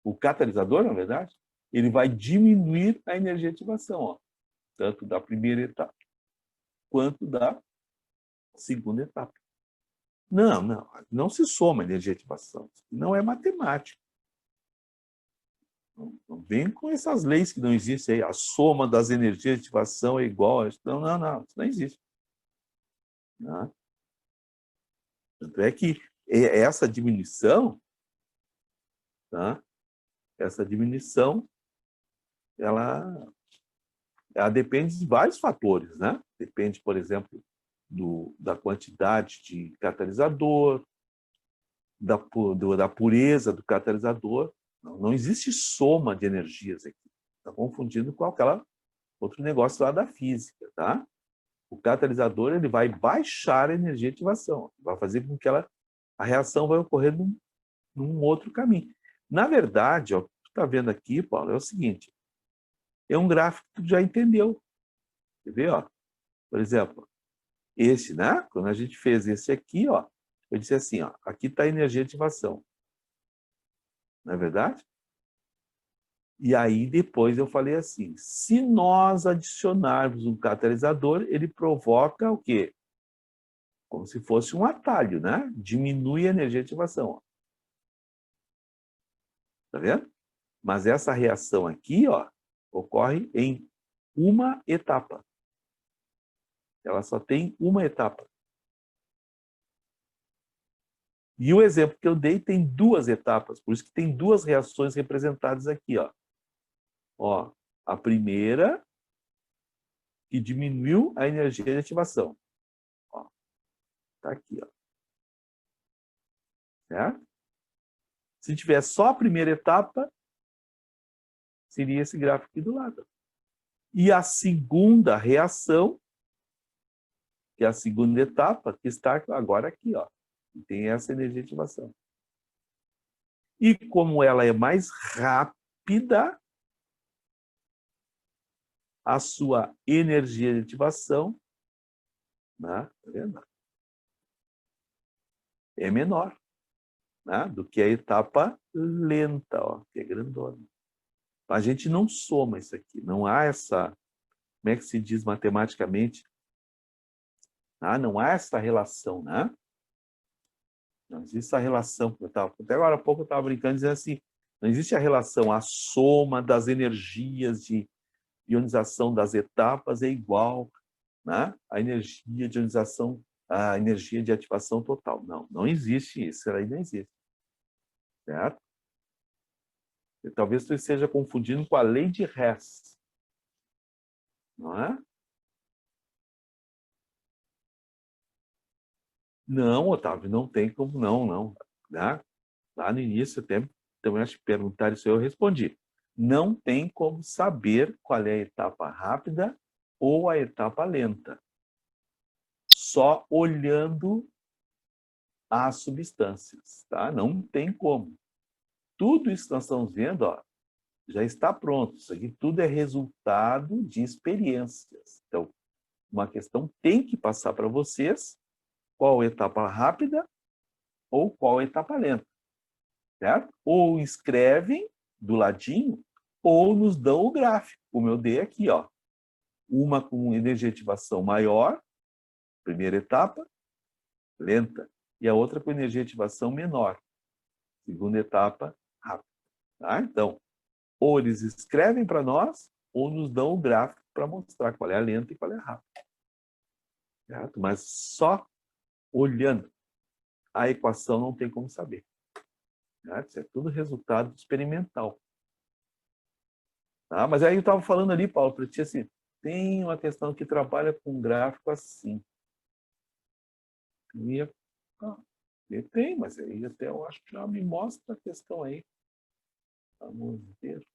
S1: o catalisador, na verdade, ele vai diminuir a energia de ativação, ó, tanto da primeira etapa quanto da segunda etapa. Não se soma a energia de ativação. Não é matemático. Não vem com essas leis que não existem aí. A soma das energias de ativação é igual a... Não. Isso não existe. Não. Tanto é que essa diminuição, tá? Essa diminuição, ela depende de vários fatores, né? Depende, por exemplo, da quantidade de catalisador, da pureza do catalisador. Não existe soma de energias aqui. Está confundindo com aquela outro negócio lá da física, tá? O catalisador ele vai baixar a energia de ativação, vai fazer com que a reação vai ocorrer num outro caminho. Na verdade, ó, o que tu está vendo aqui, Paulo, é o seguinte, é um gráfico que tu já entendeu. Quer ver? Ó? Por exemplo, esse, né? Quando a gente fez esse aqui, ó, eu disse assim, ó, aqui está a energia de ativação. Não é verdade? E aí depois eu falei assim, se nós adicionarmos um catalisador, ele provoca o quê? Como se fosse um atalho, né? Diminui a energia de ativação. Ó. Tá vendo? Mas essa reação aqui, ó, ocorre em uma etapa. Ela só tem uma etapa. E o exemplo que eu dei tem duas etapas, por isso que tem duas reações representadas aqui, ó. Ó, a primeira, que diminuiu a energia de ativação. Ó, tá aqui, ó. Certo? Se tiver só a primeira etapa, seria esse gráfico aqui do lado. E a segunda reação, que é a segunda etapa, que está agora aqui, ó. Tem essa energia de ativação. E como ela é mais rápida, a sua energia de ativação, né? Tá vendo? É menor, né? Do que a etapa lenta, ó, que é grandona. A gente não soma isso aqui, não há essa, como é que se diz matematicamente? Não há essa relação, né? Não existe essa relação. Até agora há pouco eu estava brincando dizendo assim, não existe a relação, a soma das energias de ionização das etapas é igual, né? A energia de ionização, a energia de ativação total. Não, não existe isso, aí não existe. Certo? E talvez tu esteja confundindo com a lei de Hess, não é? Não, Otávio, não tem como não, não. Né? Lá no início, também acho que perguntaram isso, eu respondi. Não tem como saber qual é a etapa rápida ou a etapa lenta. Só olhando as substâncias, tá? Não tem como. Tudo isso que nós estamos vendo, ó, já está pronto. Isso aqui tudo é resultado de experiências. Então, uma questão tem que passar para vocês qual etapa rápida ou qual etapa lenta, certo? Ou escrevem do ladinho ou nos dão o gráfico, como eu dei aqui, ó. Uma com energia de ativação maior, primeira etapa, lenta, e a outra com energia de ativação menor, segunda etapa, rápida. Tá? Então, ou eles escrevem para nós, ou nos dão o gráfico para mostrar qual é a lenta e qual é a rápida. Certo? Mas só olhando a equação não tem como saber. Certo? Isso é tudo resultado experimental. Tá? Mas aí eu estava falando ali, Paulo, para ti assim, tem uma questão que trabalha com um gráfico assim. Tem, mas aí até eu acho que já me mostra a questão aí. Vamos ver.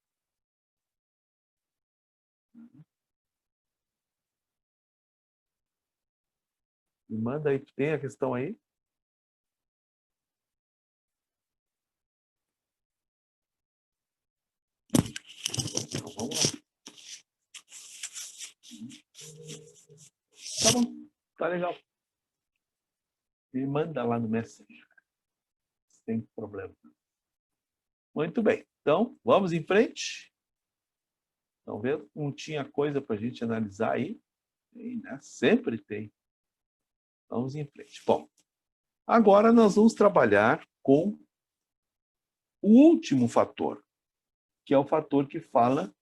S1: Me manda aí, tem a questão aí? Então, vamos lá. Tá bom, tá legal. Me manda lá no Messenger. Sem problema. Muito bem. Então, vamos em frente. Estão vendo? Não tinha coisa para a gente analisar aí? Tem, né? Sempre tem. Vamos em frente. Bom, agora nós vamos trabalhar com o último fator, que é o fator que fala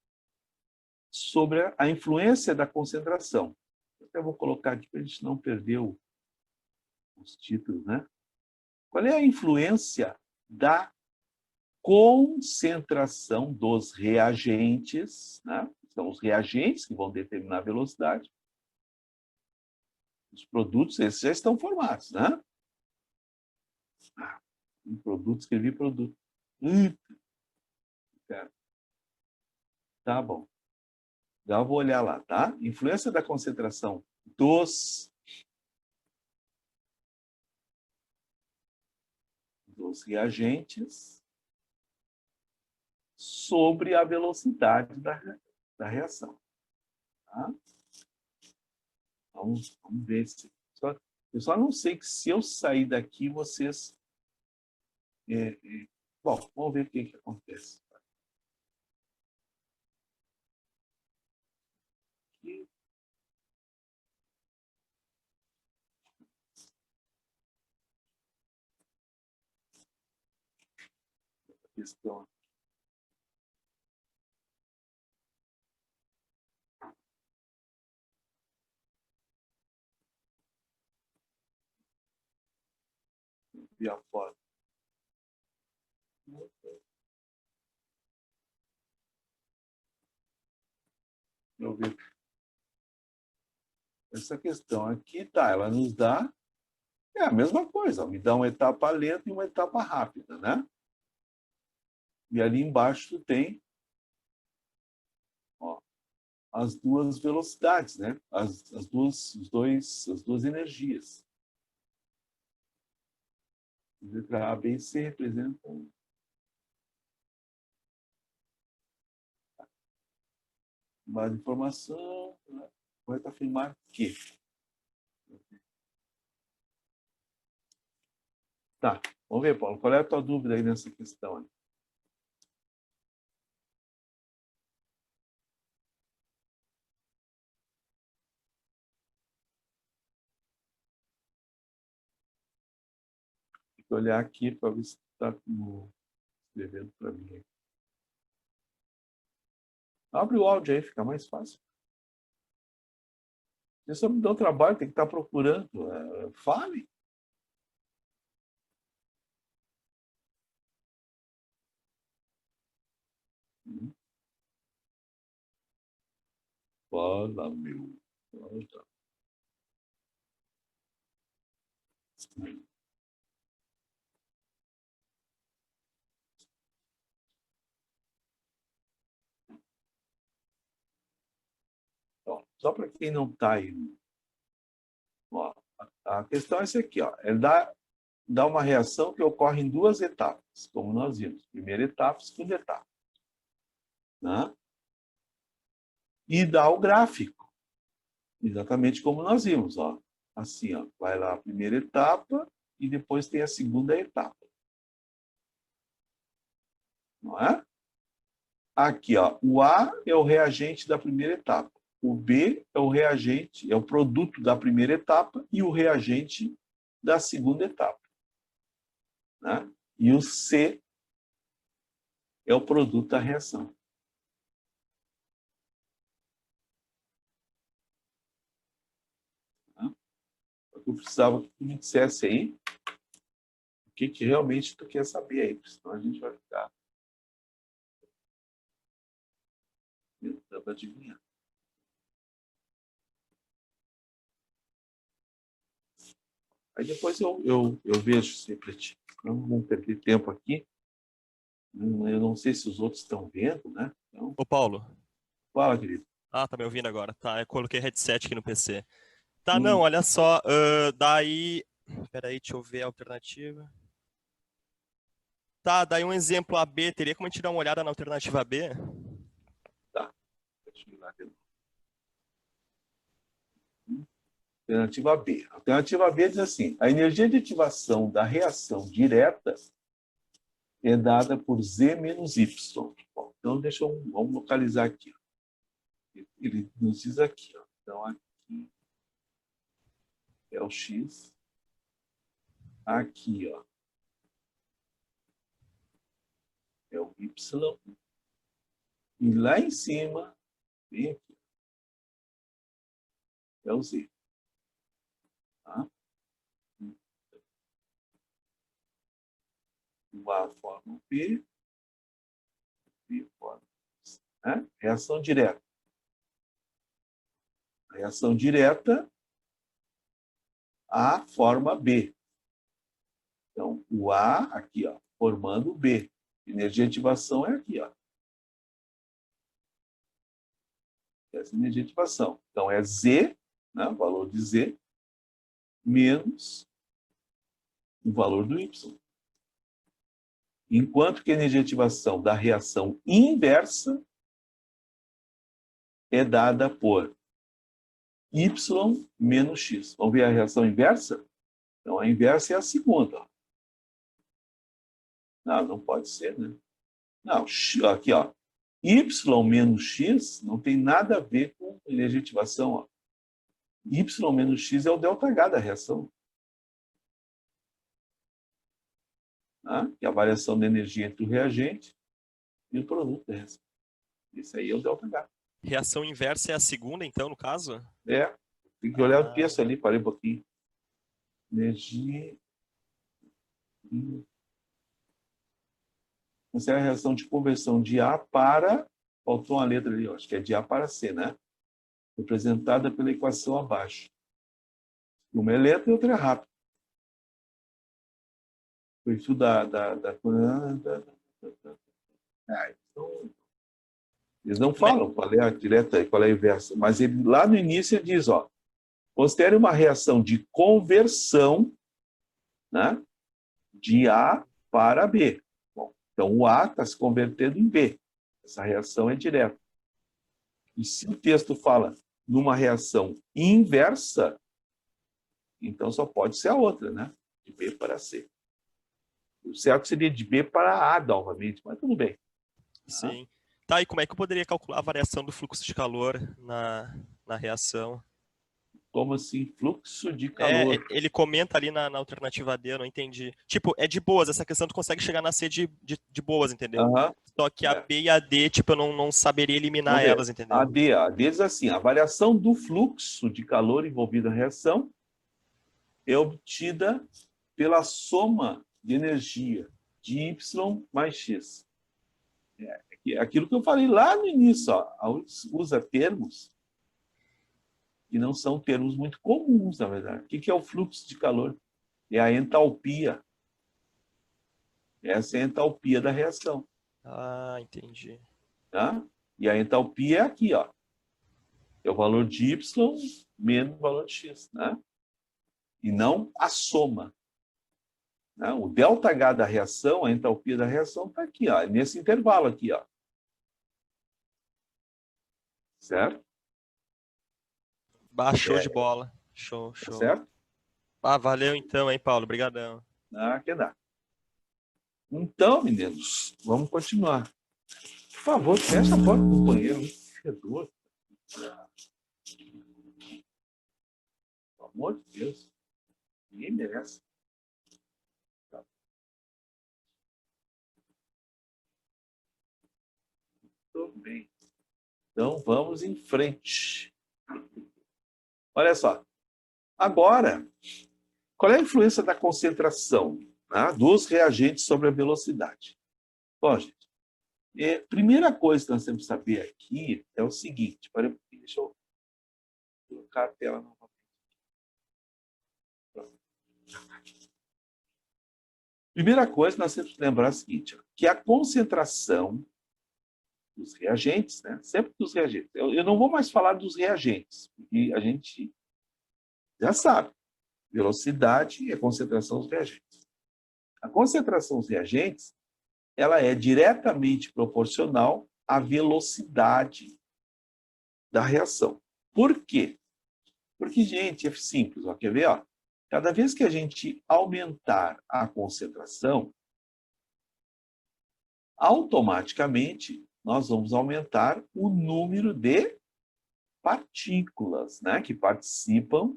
S1: sobre a influência da concentração. Eu vou colocar aqui para a gente não perder os títulos, né? Qual é a influência da concentração dos reagentes, né? São os reagentes que vão determinar a velocidade. Os produtos, esses já estão formados, né? Um produto, escrevi produto. Tá bom. Já vou olhar lá, tá? Influência da concentração dos reagentes sobre a velocidade da reação. Tá? Vamos ver se... Eu só não sei que se eu sair daqui, vocês... Bom, vamos ver o que acontece. Aqui. Questão. E a foto. Eu ver. Essa questão aqui, tá, ela nos dá a mesma coisa, ó, me dá uma etapa lenta e uma etapa rápida, né? E ali embaixo tem, ó, as duas velocidades, né? As duas energias. Letra A, B e C representam... base de informação, né? Correto afirmar que. Tá, vamos ver, Paulo, qual é a tua dúvida aí nessa questão? Tem que olhar aqui para ver se está escrevendo para mim. Abre o áudio aí, fica mais fácil. Você só me dá um trabalho, tem que estar procurando. Fale. Fala, meu. Fala. Ó, só para quem não está aí. Ó, a questão é essa aqui. Ó, é dá uma reação que ocorre em duas etapas, como nós vimos. Primeira etapa, segunda etapa. Né? E dá o gráfico. Exatamente como nós vimos. Ó. Assim, ó, vai lá a primeira etapa e depois tem a segunda etapa. Não é? Aqui, ó, o A é o reagente da primeira etapa. O B é o reagente, é o produto da primeira etapa e o reagente da segunda etapa. Né? E o C é o produto da reação. Né? Eu precisava que tu me dissesse aí o que realmente tu quer saber aí, senão a gente vai ficar tentando adivinhar. Aí depois eu vejo sempre, não vamos perder tempo aqui. Eu não sei se os outros estão vendo, né? Então,
S2: Ô, Paulo.
S1: fala, querido.
S2: Ah, tá me ouvindo agora. Tá, eu coloquei headset aqui no PC. Tá, não, olha só. Daí. Peraí, deixa eu ver a alternativa. Tá, daí um exemplo AB. Teria como a gente dar uma olhada na alternativa B?
S1: Tá. Deixa eu ir lá de novo. Alternativa B. A alternativa B diz assim: a energia de ativação da reação direta é dada por Z menos Y. Bom, então, vamos localizar aqui. Ele nos diz aqui. Ó. Então, aqui é o X. Aqui, ó, é o Y. E lá em cima, bem aqui, é o Z. Tá? O A forma o B, B forma C. Né? Reação direta. A reação direta, A forma B. Então, o A aqui, ó, formando o B. Energia de ativação é aqui, ó. Essa é a energia de ativação. Então, é Z, né, o valor de Z, menos o valor do Y. Enquanto que a energia de ativação da reação inversa é dada por Y menos X. Vamos ver a reação inversa? Então, a inversa é a segunda. Não pode ser, né? Não, aqui, ó. Y menos X não tem nada a ver com energia de ativação, ó. Y menos X é o ΔH da reação. Tá? Que é a variação da energia entre o reagente e o produto da reação. Esse aí é o ΔH.
S2: Reação inversa é a segunda, então, no caso?
S1: É, tem que olhar o texto ali, parei um pouquinho. Energia. Essa é a reação de conversão de A para. Faltou uma letra ali, ó, acho que é de A para C, né? Representada pela equação abaixo. Uma é lenta e outra é rápida. O perfil então, eles não falam qual é a direta e qual é a inversa, mas ele, lá no início ele diz, ó, considere uma reação de conversão, né, de A para B. Bom, então o A está se convertendo em B. Essa reação é direta. E se o texto fala numa reação inversa, então só pode ser a outra, né? De B para C. O certo seria de B para A novamente, mas tudo bem.
S2: Sim. Tá, e como é que eu poderia calcular a variação do fluxo de calor na reação?
S1: Como assim? Fluxo de calor.
S2: Ele comenta ali na alternativa D, eu não entendi. Tipo, é de boas, essa questão tu consegue chegar na C de boas, entendeu?
S1: Aham.
S2: Só que a
S1: É.
S2: B e a D, tipo, eu não saberia eliminar
S1: Vamos ver.
S2: elas, entendeu?
S1: A D diz assim, a variação do fluxo de calor envolvido na reação é obtida pela soma de energia de Y mais X. É aquilo que eu falei lá no início, ó, usa termos que não são termos muito comuns, na verdade. O que é o fluxo de calor? É a entalpia. Essa é a entalpia da reação.
S2: Ah, entendi.
S1: Tá? E a entalpia é aqui, ó. É o valor de Y menos o valor de X. Né? E não a soma. Né? O ΔH da reação, a entalpia da reação, está aqui, ó, nesse intervalo aqui. Ó. Certo?
S2: Show de bola. Show,
S1: Tá
S2: show.
S1: certo?
S2: Valeu então, hein, Paulo? Obrigadão.
S1: Que dá. Então, meninos, vamos continuar. Por favor, fecha a porta do banheiro. Fedor. Pelo amor de Deus. Ninguém merece. Tá. Tudo bem. Então, vamos em frente. Olha só. Agora, qual é a influência da concentração, né, dos reagentes sobre a velocidade? Bom, gente, primeira coisa que nós temos que saber aqui é o seguinte. Deixa eu colocar a tela novamente. Primeira coisa, nós temos que lembrar o seguinte, que a concentração dos reagentes, né, sempre dos reagentes, eu não vou mais falar dos reagentes, porque a gente já sabe, velocidade e a concentração dos reagentes. A concentração dos reagentes, ela é diretamente proporcional à velocidade da reação. Por quê? Porque, gente, é simples, ó, quer ver? Ó? Cada vez que a gente aumentar a concentração, automaticamente nós vamos aumentar o número de partículas, né, que participam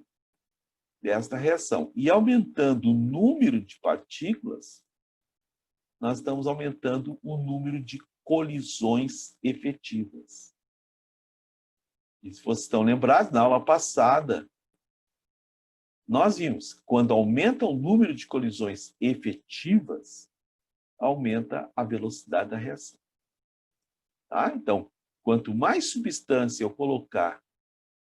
S1: desta reação. E aumentando o número de partículas, nós estamos aumentando o número de colisões efetivas. E se vocês estão lembrados, na aula passada, nós vimos que quando aumenta o número de colisões efetivas, aumenta a velocidade da reação. Tá? Então, quanto mais substância eu colocar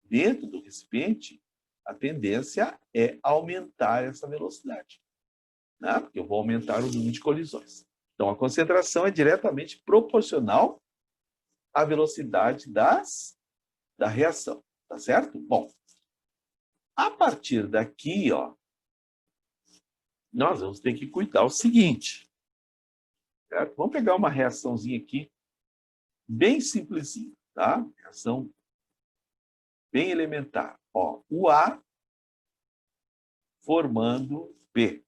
S1: dentro do recipiente, a tendência é aumentar essa velocidade. Né? Porque eu vou aumentar o número de colisões. Então, a concentração é diretamente proporcional à velocidade da reação. Tá certo? Bom, a partir daqui, ó, nós vamos ter que cuidar o seguinte. Certo? Vamos pegar uma reaçãozinha aqui, bem simplesinha, tá? Reação bem elementar. Ó, o A formando B.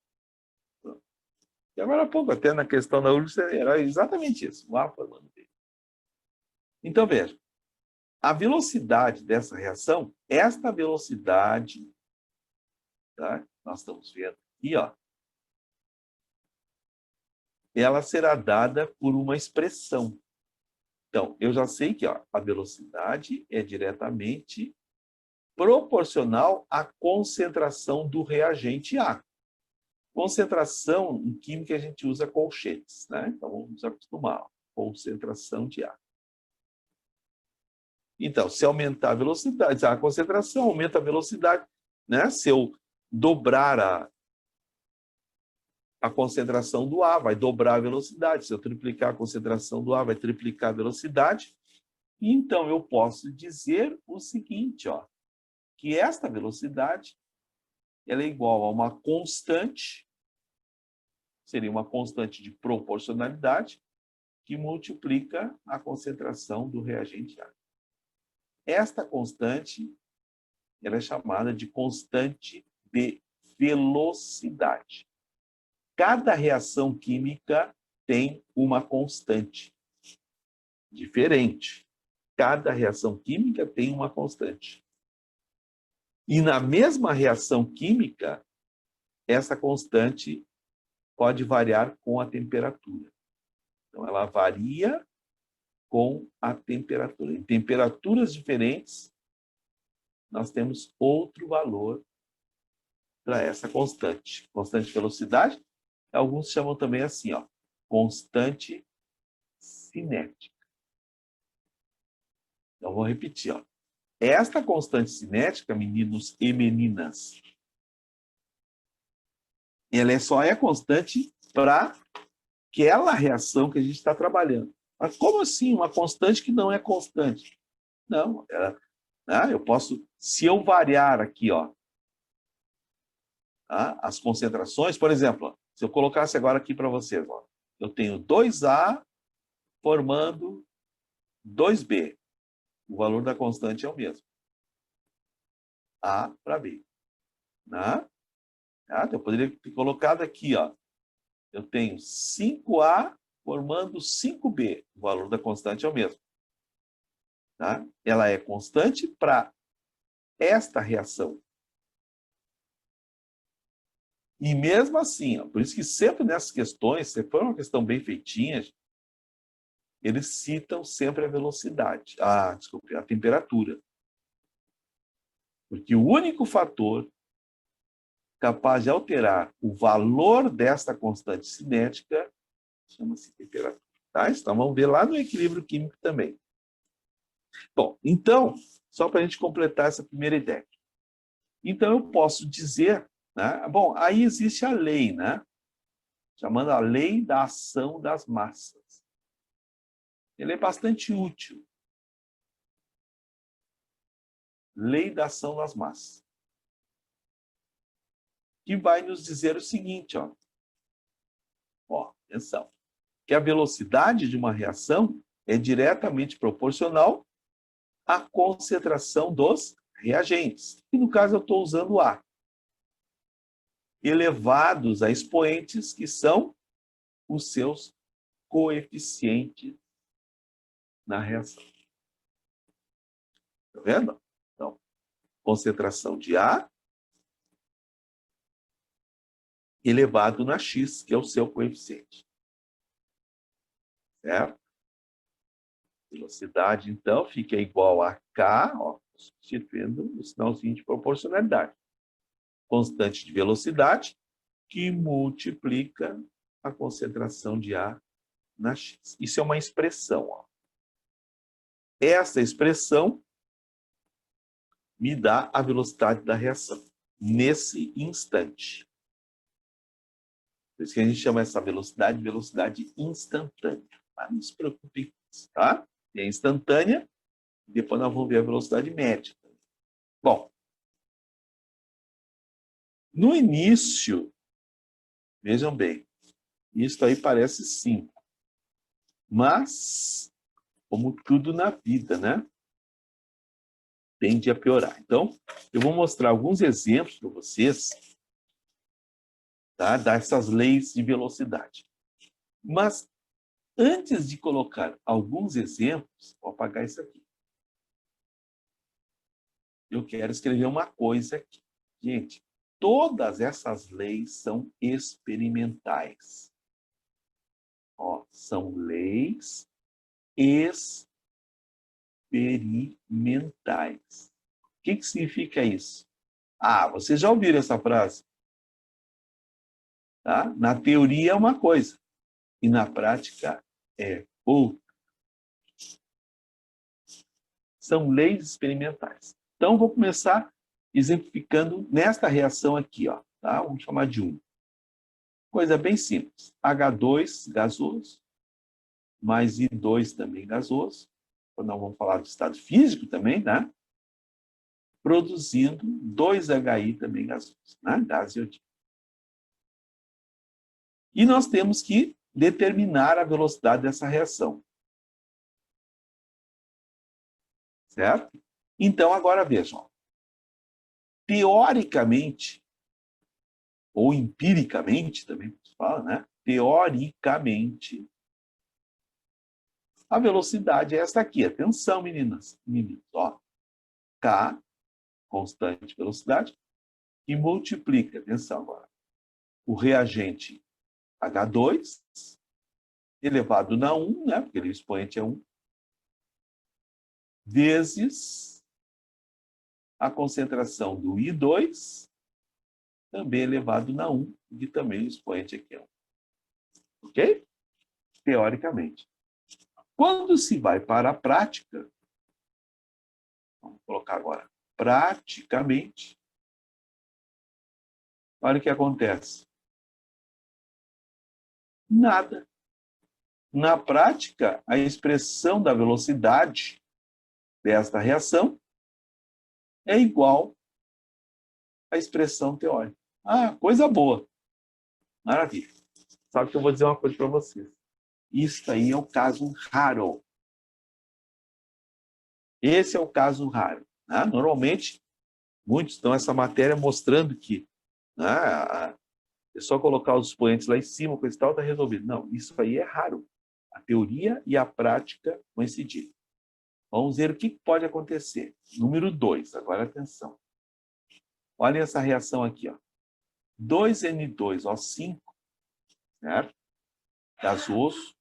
S1: E agora há pouco, até na questão da URSS, era exatamente isso, o A formando B. Então, veja, a velocidade dessa reação, esta velocidade, tá? Nós estamos vendo aqui, ó, ela será dada por uma expressão. Então, eu já sei que ó, a velocidade é diretamente proporcional à concentração do reagente A. Concentração, em química, a gente usa colchetes, né? Então, vamos nos acostumar. Concentração de A. Então, se aumentar a velocidade, a concentração aumenta a velocidade, né? Se eu dobrar a concentração do A, vai dobrar a velocidade. Se eu triplicar a concentração do A, vai triplicar a velocidade. Então, eu posso dizer o seguinte, ó, que esta velocidade ela é igual a uma constante, seria uma constante de proporcionalidade, que multiplica a concentração do reagente A. esta constante ela é chamada de constante de velocidade. Cada reação química tem uma constante diferente. Cada reação química tem uma constante. E na mesma reação química, essa constante pode variar com a temperatura. Então, ela varia com a temperatura. Em temperaturas diferentes, nós temos outro valor para essa constante. Constante de velocidade, alguns chamam também assim, ó, constante cinética. Então, vou repetir. Ó. Esta constante cinética, meninos e meninas, ela só é constante para aquela reação que a gente está trabalhando. Mas como assim uma constante que não é constante? Não, eu posso, se eu variar aqui, ó, as concentrações, por exemplo, ó, se eu colocasse agora aqui para vocês, ó, eu tenho 2A formando 2B. O valor da constante é o mesmo. A para B. Né? Eu poderia ter colocado aqui, ó, eu tenho 5A formando 5B. O valor da constante é o mesmo. Tá? Ela é constante para esta reação. E mesmo assim, ó, por isso que sempre nessas questões, se for uma questão bem feitinha, eles citam sempre a velocidade, a temperatura. Porque o único fator capaz de alterar o valor desta constante cinética chama-se temperatura. Tá? Então, vamos ver lá no equilíbrio químico também. Bom, então, só para a gente completar essa primeira ideia. Então, eu posso dizer, né? Bom, aí existe a lei, né? Chamando a lei da ação das massas. Ele é bastante útil. Lei da ação das massas. Que vai nos dizer o seguinte, ó. Ó, atenção. Que a velocidade de uma reação é diretamente proporcional à concentração dos reagentes. E no caso eu estou usando A. Elevados a expoentes que são os seus coeficientes na reação. Está vendo? Então, concentração de A elevado na X, que é o seu coeficiente. Certo? Velocidade, então, fica igual a K, ó, substituindo o sinalzinho de proporcionalidade. Constante de velocidade, que multiplica a concentração de A na X. Isso é uma expressão. Ó. Essa expressão me dá a velocidade da reação, nesse instante. Por isso que a gente chama essa velocidade de velocidade instantânea. Mas não se preocupe com isso, tá? É instantânea, depois nós vamos ver a velocidade média. Bom, no início, vejam bem, isso aí parece 5. Mas, como tudo na vida, né? Tende a piorar. Então, eu vou mostrar alguns exemplos para vocês, tá? Dessas leis de velocidade. Mas, antes de colocar alguns exemplos, vou apagar isso aqui. Eu quero escrever uma coisa aqui. Gente, todas essas leis são experimentais. Ó, são leis experimentais. O que significa isso? Vocês já ouviram essa frase? Tá? Na teoria é uma coisa, e na prática é outra. São leis experimentais. Então, vou começar exemplificando nesta reação aqui, ó, tá? Vamos chamar de 1. Coisa bem simples. H2 gasoso, mais I2 também gasoso. Quando nós vamos falar do estado físico também, né? Produzindo 2HI também gasoso, né? Gás iodino. E nós temos que determinar a velocidade dessa reação. Certo? Então, agora vejam. Teoricamente, ou empiricamente, também se fala, né? Teoricamente, a velocidade é essa aqui. Atenção, meninas. Meninos, ó. K, constante velocidade, e multiplica, atenção agora, o reagente H2, elevado na 1, né? Porque o expoente é 1, vezes a concentração do I2, também elevado na 1, e também o expoente aqui é 1. Ok? Teoricamente. Quando se vai para a prática, vamos colocar agora, praticamente, olha o que acontece. Nada. Na prática, a expressão da velocidade desta reação é igual à expressão teórica. Ah, coisa boa. Maravilha. Sabe que eu vou dizer uma coisa para vocês. Isso aí é o caso raro. Esse é o caso raro. Né? Normalmente, muitos dão essa matéria mostrando que, né, é só colocar os expoentes lá em cima, coisa e tal, está resolvido. Não, isso aí é raro. A teoria e a prática coincidirem. Vamos ver o que pode acontecer. Número 2, agora atenção. Olha essa reação aqui, ó. 2N2O5, certo? Gasoso,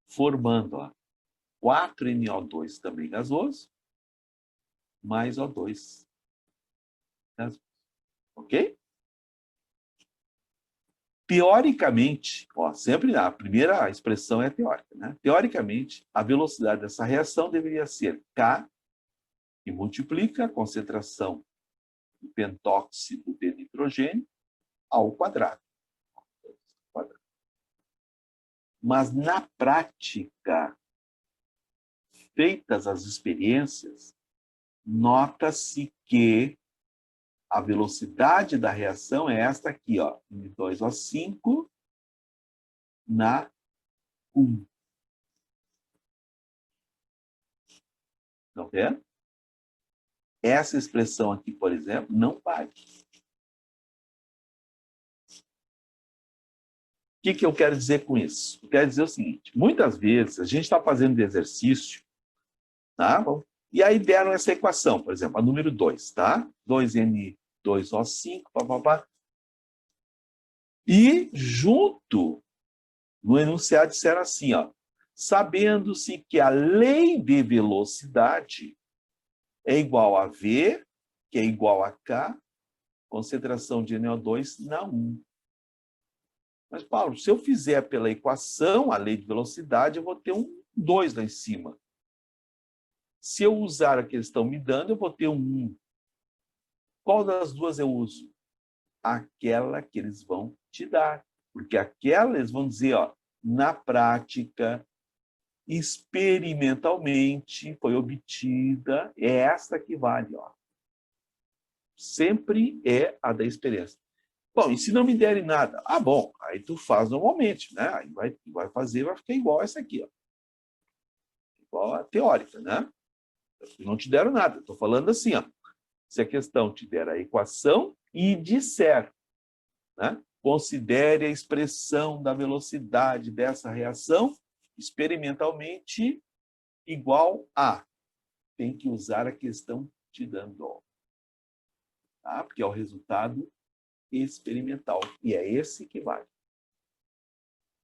S1: formando, ó, 4NO2 também gasoso, mais O2 gasoso. Ok? Teoricamente, ó, sempre a primeira expressão é teórica, né? Teoricamente, a velocidade dessa reação deveria ser K, que multiplica a concentração do pentóxido de nitrogênio ao quadrado. Mas na prática, feitas as experiências, nota-se que a velocidade da reação é esta aqui, ó, N2O5 na 1. Estão vendo? Essa expressão aqui, por exemplo, não vale. O que eu quero dizer com isso? Eu quero dizer o seguinte, muitas vezes a gente está fazendo exercício, tá? E aí deram essa equação, por exemplo, a número 2, tá? 2N2O5, papapá. E junto, no enunciado, disseram assim, ó, sabendo-se que a lei de velocidade é igual a V, que é igual a K, concentração de NO2 na 1. Mas, Paulo, se eu fizer pela equação a lei de velocidade, eu vou ter um 2 lá em cima. Se eu usar a que eles estão me dando, eu vou ter um 1. Qual das duas eu uso? Aquela que eles vão te dar. Porque aquela eles vão dizer, ó, na prática, experimentalmente, foi obtida, é essa que vale, ó. Sempre é a da experiência. Bom, e se não me derem nada? Ah, bom, aí tu faz normalmente, né? Aí vai fazer, vai ficar igual essa aqui, ó. Igual a teórica, né? Não te deram nada. Estou falando assim, ó. Se a questão te der a equação e disser, né? Considere a expressão da velocidade dessa reação experimentalmente igual a. Tem que usar a questão te dando. Tá? Porque é o resultado experimental. E é esse que vale.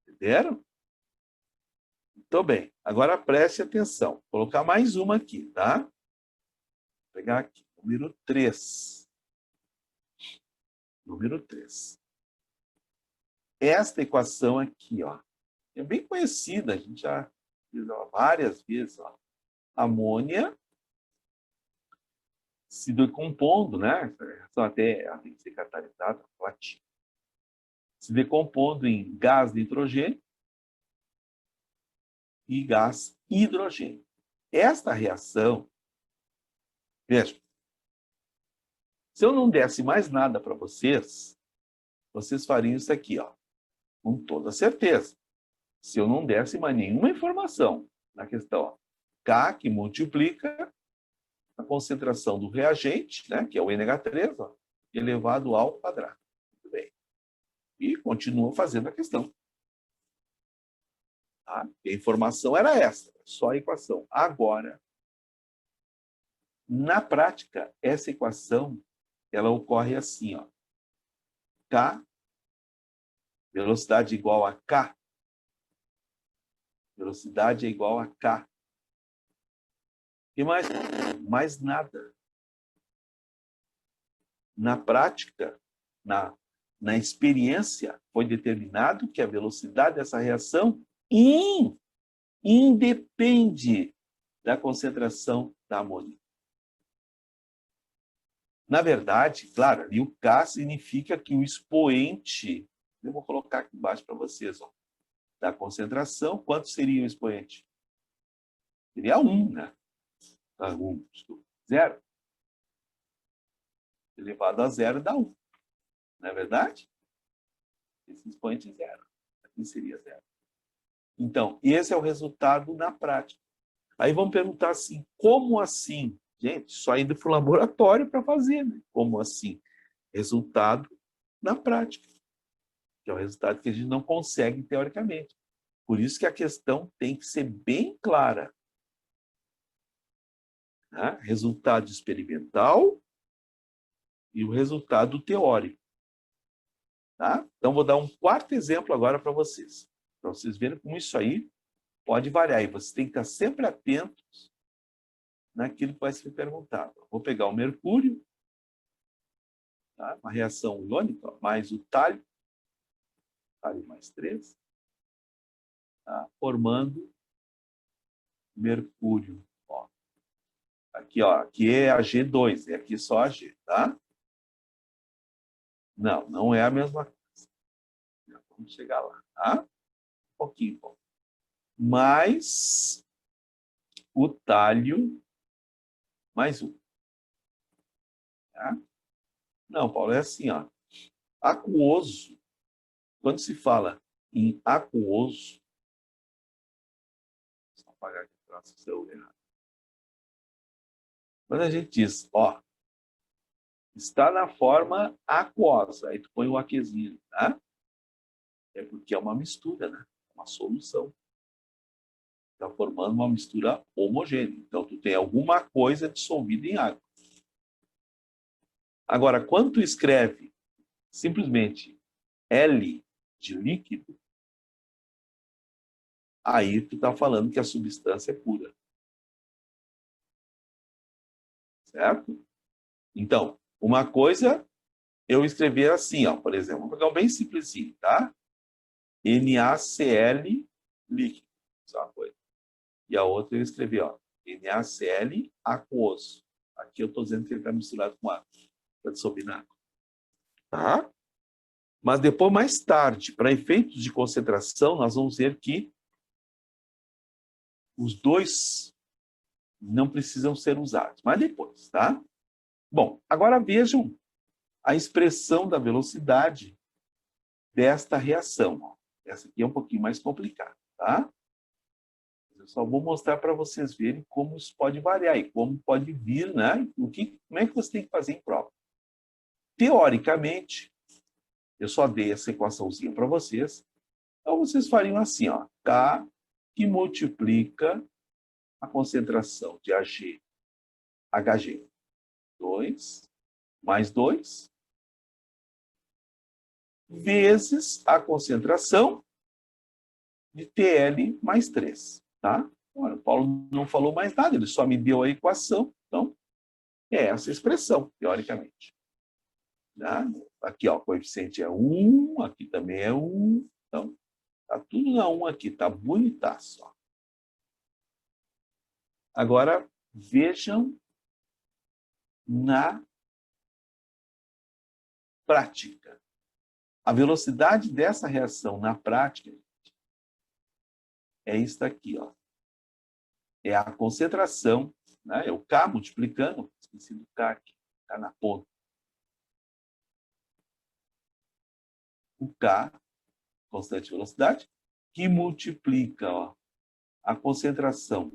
S1: Entenderam? Muito bem. Agora preste atenção. Vou colocar mais uma aqui, tá? Vou pegar aqui. Número 3. Número 3. Esta equação aqui, ó, é bem conhecida. A gente já viu várias vezes. Ó. Amônia se decompondo, né? Só até ela tem que ser catalisada, platina. Se decompondo em gás nitrogênio e gás hidrogênio. Esta reação, veja, se eu não desse mais nada para vocês, vocês fariam isso aqui, ó, com toda certeza. Se eu não desse mais nenhuma informação na questão, ó, K que multiplica a concentração do reagente, né, que é o NH3, ó, elevado ao quadrado. Muito bem. E continua fazendo a questão. Tá? A informação era essa, só a equação. Agora, na prática, essa equação ela ocorre assim, ó. K, velocidade igual a K. Velocidade é igual a K. E mais? Mais nada. Na prática, na experiência, foi determinado que a velocidade dessa reação independe da concentração da amônia. Na verdade, claro, ali o K significa que o expoente, eu vou colocar aqui embaixo para vocês, ó, da concentração, quanto seria o expoente? Seria 1, né? 1, 0. Elevado a 0 dá 1. Não é verdade? Esse expoente é 0. Aqui seria 0. Então, esse é o resultado na prática. Aí vamos perguntar assim, como assim? Gente, só indo para o laboratório para fazer, né? Como assim? Resultado na prática. Que é o resultado que a gente não consegue teoricamente. Por isso que a questão tem que ser bem clara. Né? Resultado experimental e o resultado teórico. Tá? Então, vou dar um quarto exemplo agora para vocês verem como isso aí pode variar. E vocês têm que estar sempre atentos naquilo que vai ser perguntado. Vou pegar o mercúrio, tá? Uma reação iônica, mais o talho mais 3, tá? Formando mercúrio. Ó. Aqui é a G2, é aqui só a G, tá? Não, não é a mesma coisa. Vamos chegar lá, tá? Um pouquinho. Mais o talho mais 1. Tá? Não, Paulo, é assim, ó. Aquoso, quando se fala em aquoso, vou apagar aqui para o seu errado. Quando a gente diz, ó, está na forma aquosa, aí tu põe o aquezinho, tá? É porque é uma mistura, né? Uma solução. Está formando uma mistura homogênea. Então, tu tem alguma coisa dissolvida em água. Agora, quando tu escreve simplesmente L de líquido, aí tu está falando que a substância é pura. Certo? Então, uma coisa eu escrever assim, ó, por exemplo, vou pegar um bem simplesinho, tá? NaCl líquido, isso é uma coisa. E a outra eu escrevi, ó, NaCl aquoso. Aqui eu estou dizendo que ele está misturado com água, para dissolver na água. Tá? Mas depois, mais tarde, para efeitos de concentração, nós vamos ver que os dois não precisam ser usados, mas depois, tá? Bom, agora vejam a expressão da velocidade desta reação. Ó. Essa aqui é um pouquinho mais complicada, tá? Eu só vou mostrar para vocês verem como isso pode variar e como pode vir, né? Como é que você tem que fazer em prova. Teoricamente, eu só dei essa equaçãozinha para vocês, então vocês fariam assim, ó, K que multiplica a concentração de HG, 2 mais 2, vezes a concentração de TL mais 3. Tá? Olha, o Paulo não falou mais nada, ele só me deu a equação. Então, é essa expressão, teoricamente. Tá? Aqui, ó, o coeficiente é 1, aqui também é 1. Então, tá tudo na 1 aqui, tá bonitaço. Ó. Agora, vejam na prática. A velocidade dessa reação na prática é isso aqui, ó. É a concentração, né? É o K multiplicando, esqueci do K aqui, está na ponta. O K, constante de velocidade, que multiplica, ó, a concentração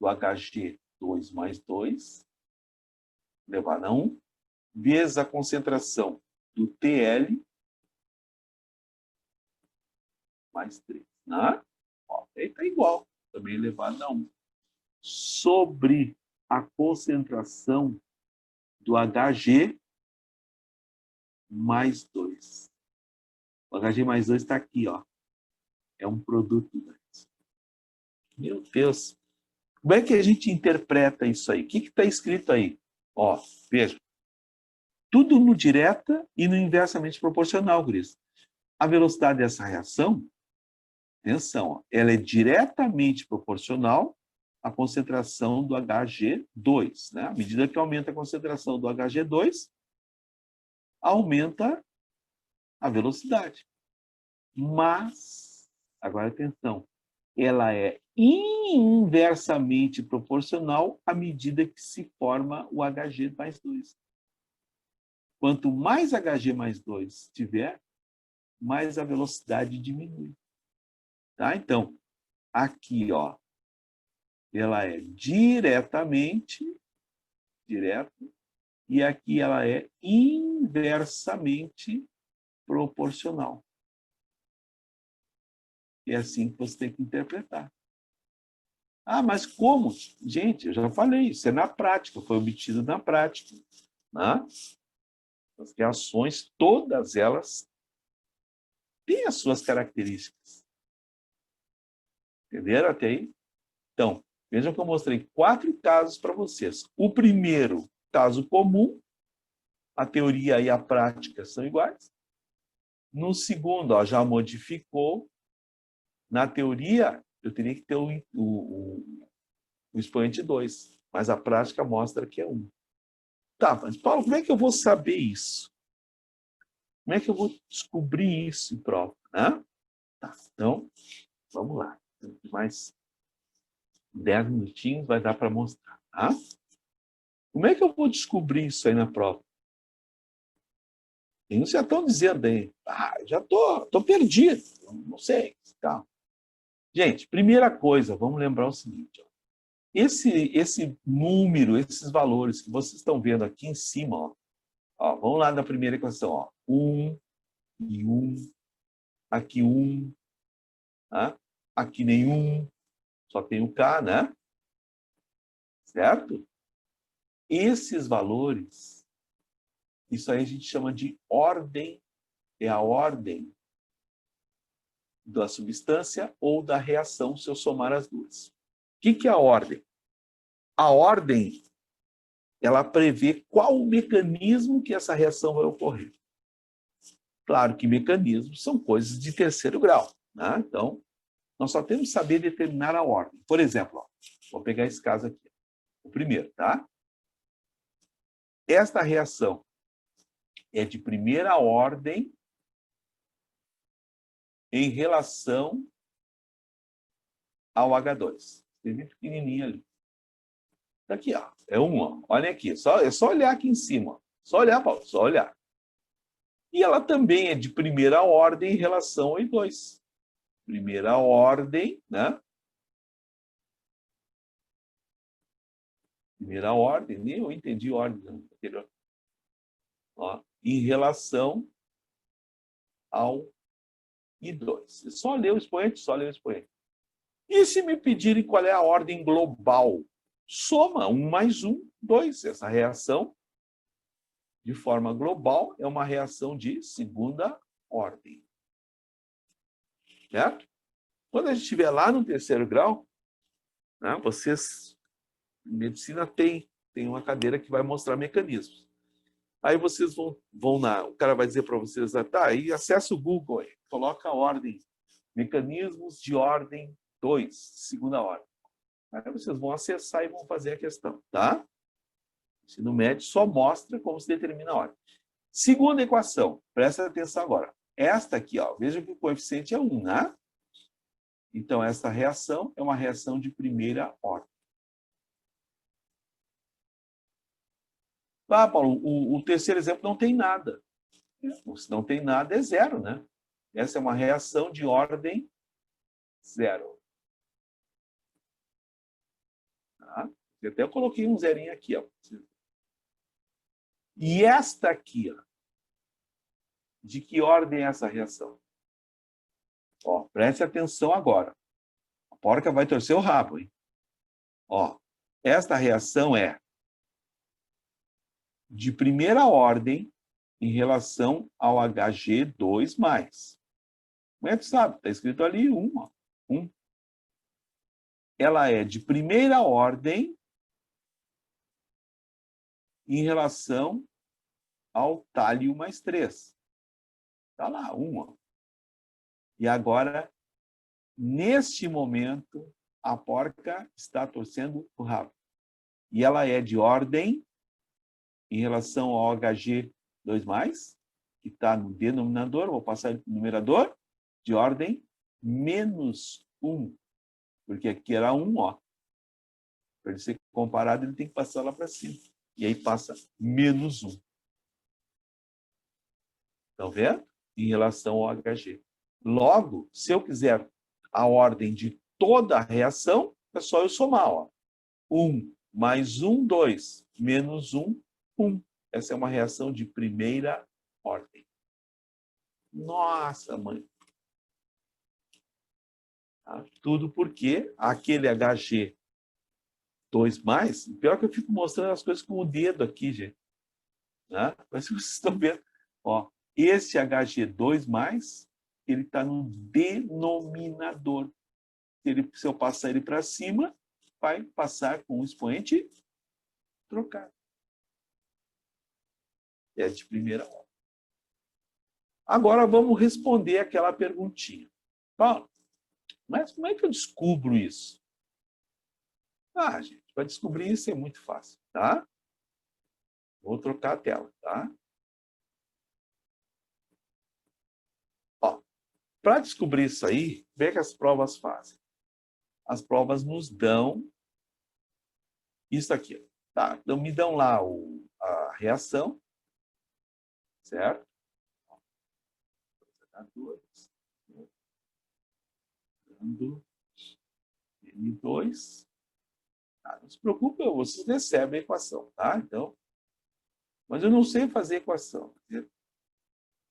S1: do Hg2 mais 2, elevado a 1, vezes a concentração do TL mais 3. Né? Ó, aí está igual, também elevado a 1. Sobre a concentração do Hg mais 2. O Hg mais 2 está aqui, ó. É um produto. Meu Deus. Como é que a gente interpreta isso aí? O que está escrito aí? Ó, veja. Tudo no direta e no inversamente proporcional, Gris. A velocidade dessa reação, atenção, ó, ela é diretamente proporcional à concentração do Hg2. Né? À medida que aumenta a concentração do Hg2, aumenta a velocidade. Mas, agora atenção, ela é inversamente proporcional à medida que se forma o Hg mais 2. Quanto mais Hg mais 2 tiver, mais a velocidade diminui. Tá? Então, aqui, ó, ela é direto, e aqui ela é inversamente proporcional. É assim que você tem que interpretar. Ah, mas como? Gente, eu já falei, isso é na prática, foi obtido na prática. Né? As reações, todas elas, têm as suas características. Entenderam até aí? Então, vejam que eu mostrei 4 casos para vocês. O primeiro, caso comum, a teoria e a prática são iguais. No segundo, ó, já modificou. Na teoria, eu teria que ter o expoente 2, mas a prática mostra que é 1. Tá, mas Paulo, como é que eu vou saber isso? Como é que eu vou descobrir isso em prova? Né? Tá, então, vamos lá. Mais 10 minutinhos vai dar para mostrar. Tá? Como é que eu vou descobrir isso aí na prova? Eles já estão dizendo aí, já tô perdido, não sei. Tá. Gente, primeira coisa, vamos lembrar o seguinte. Ó. Esse número, esses valores que vocês estão vendo aqui em cima, ó, vamos lá na primeira equação. Ó, 1 e 1, aqui 1, tá? Aqui nenhum, só tem o K, né? Certo? Esses valores, isso aí a gente chama de ordem, é a ordem da substância ou da reação, se eu somar as duas. O que é a ordem? A ordem, ela prevê qual o mecanismo que essa reação vai ocorrer. Claro que mecanismos são coisas de terceiro grau. Né? Então, nós só temos que saber determinar a ordem. Por exemplo, ó, vou pegar esse caso aqui. O primeiro, tá? Esta reação é de primeira ordem em relação ao H2. Escrevi pequenininho ali. Aqui, ó. É um, ó. Olha aqui. É só olhar aqui em cima. Ó. Só olhar, Paulo. Só olhar. E ela também é de primeira ordem em relação ao I2. Primeira ordem, né? Primeira ordem. Nem eu entendi ordem anterior. Ó, em relação ao I2. É só ler o expoente, só ler o expoente. E se me pedirem qual é a ordem global? Soma 1 mais 1, 2. Essa reação, de forma global, é uma reação de segunda ordem. Certo? Quando a gente estiver lá no terceiro grau, né, vocês, em medicina, tem uma cadeira que vai mostrar mecanismos. Aí vocês vão o cara vai dizer para vocês, tá, aí acessa o Google, aí, coloca a ordem, mecanismos de ordem 2, segunda ordem. Aí vocês vão acessar e vão fazer a questão, tá? O ensino médio só mostra como se determina a ordem. Segunda equação, presta atenção agora. Esta aqui, ó, veja que o coeficiente é 1, né? Então, essa reação é uma reação de primeira ordem. Ah, Paulo, o terceiro exemplo não tem nada. Se não tem nada, é zero, né? Essa é uma reação de ordem zero. Tá? Eu até coloquei um zerinho aqui, ó. E esta aqui, ó, de que ordem é essa reação? Ó, preste atenção agora. A porca vai torcer o rabo, hein? Ó, esta reação é de primeira ordem em relação ao Hg2+. Como é que sabe? Está escrito ali 1, ó. 1. Ela é de primeira ordem em relação ao tálio mais 3. Está lá, 1. Ó. E agora, neste momento, a porca está torcendo o rabo. E ela é de ordem em relação ao Hg2+, que está no denominador, vou passar para o numerador, de ordem -1. Porque aqui era 1, ó. Para ele ser comparado, ele tem que passar lá para cima. E aí passa -1. Estão vendo? Em relação ao Hg. Logo, se eu quiser a ordem de toda a reação, é só eu somar. Ó. 1 mais 1, 2. Menos 1, 1. Essa é uma reação de primeira ordem. Nossa, mãe. Tá? Tudo porque aquele Hg2+, pior que eu fico mostrando as coisas com o dedo aqui, gente. Né? Mas vocês estão vendo. Ó, esse Hg2+, ele está no denominador. Se eu passar ele para cima, vai passar com o expoente trocado. É de primeira ordem. Agora vamos responder aquela perguntinha. Paulo, mas como é que eu descubro isso? Ah, gente, para descobrir isso é muito fácil, tá? Vou trocar a tela, tá? Ó, para descobrir isso aí, vê que as provas fazem. As provas nos dão isso aqui, tá? Então, me dão lá a reação, certo? Dando N2. Ah, não se preocupe, vocês recebem a equação, tá? Então, mas eu não sei fazer equação.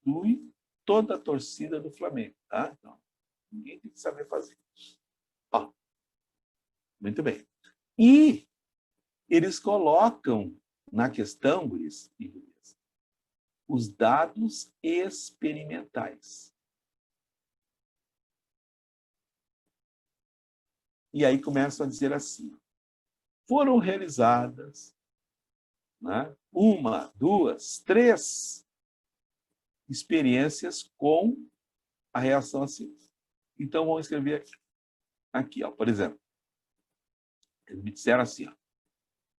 S1: Inclui toda a torcida do Flamengo, tá? Então, ninguém tem que saber fazer. Ó, muito bem. E eles colocam na questão, guris e gurias, os dados experimentais. E aí começam a dizer assim, foram realizadas, né, 1, 2, 3 experiências com a reação assim. Então, vamos escrever aqui, ó, por exemplo. Eles me disseram assim, ó,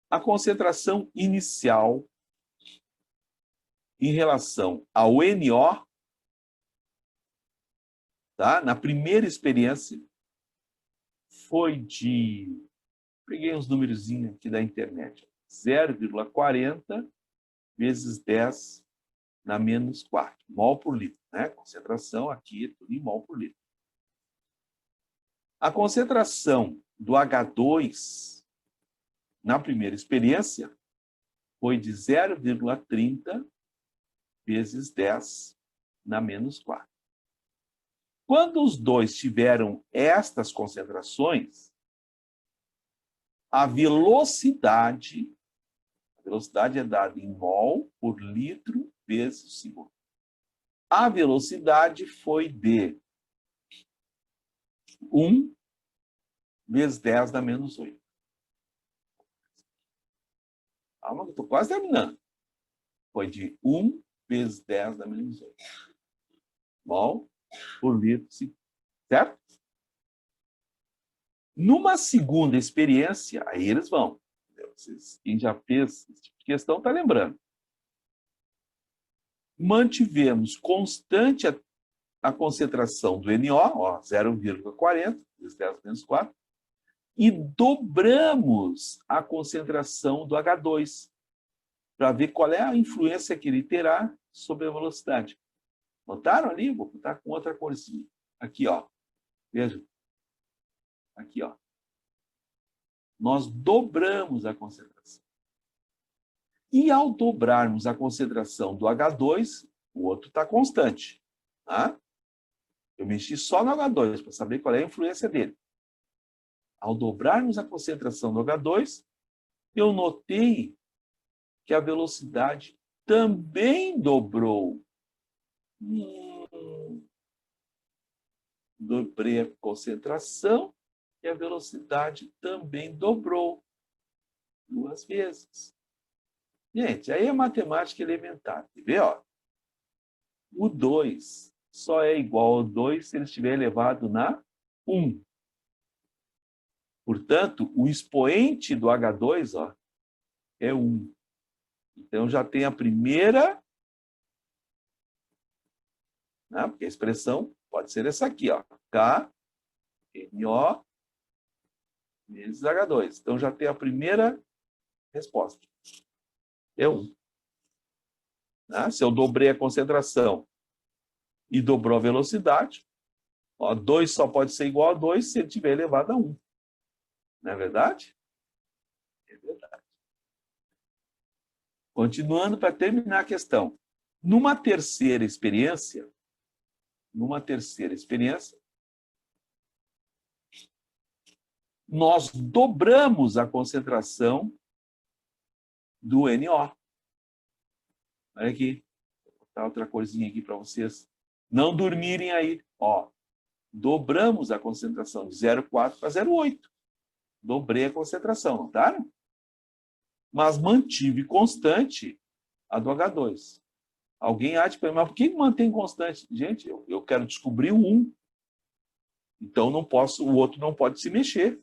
S1: a concentração inicial em relação ao NO, tá? Na primeira experiência, foi de... Peguei uns númerozinhos aqui da internet. 0,40 vezes 10 na menos 4, mol por litro. Né? Concentração aqui, tudo em mol por litro. A concentração do H2 na primeira experiência foi de 0,30 vezes 10 na menos 4. Quando os dois tiveram estas concentrações, a velocidade é dada em mol por litro vezes segundo. A velocidade foi de 1 vezes 10 na menos 8. Calma, eu estou quase terminando. Foi de 1 vezes 10 na menos 8. Mol por litro segundo. Certo? Numa segunda experiência, aí eles vão. Quem já fez esse tipo de questão está lembrando. Mantivemos constante a concentração do NO, 0,40, vezes 10 menos 4, e dobramos a concentração do H2, para ver qual é a influência que ele terá sobre a velocidade. Notaram ali? Vou botar com outra corzinha. Aqui, ó. Veja. Aqui, ó. nós dobramos a concentração. E ao dobrarmos a concentração do H2, o outro está constante. Tá? Eu mexi só no H2 para saber qual é a influência dele. Ao dobrarmos a concentração do H2, eu notei que a velocidade também dobrou. Dobrei a concentração e a velocidade também dobrou 2 vezes. Gente, aí é matemática elementar. Quer ver? Ó? O 2 só é igual ao 2 se ele estiver elevado na 1. Portanto, o expoente do H2 ó, é 1. Então, já tem a primeira, né, porque a expressão pode ser essa aqui, ó, K, NO, vezes H2. Então, já tem a primeira resposta. É 1. Né? Se eu dobrei a concentração e dobrou a velocidade, ó, 2 só pode ser igual a 2 se ele estiver elevado a 1. Não é verdade? É verdade. Continuando para terminar a questão. Numa terceira experiência, nós dobramos a concentração do NO. Olha aqui. Vou botar outra coisinha aqui para vocês não dormirem aí. Ó, dobramos a concentração de 0,4 para 0,8. Dobrei a concentração, notaram? Mas mantive constante a do H2. Alguém há de perguntar, mas por que mantém constante? Gente, eu quero descobrir o 1. Então não posso, o outro não pode se mexer.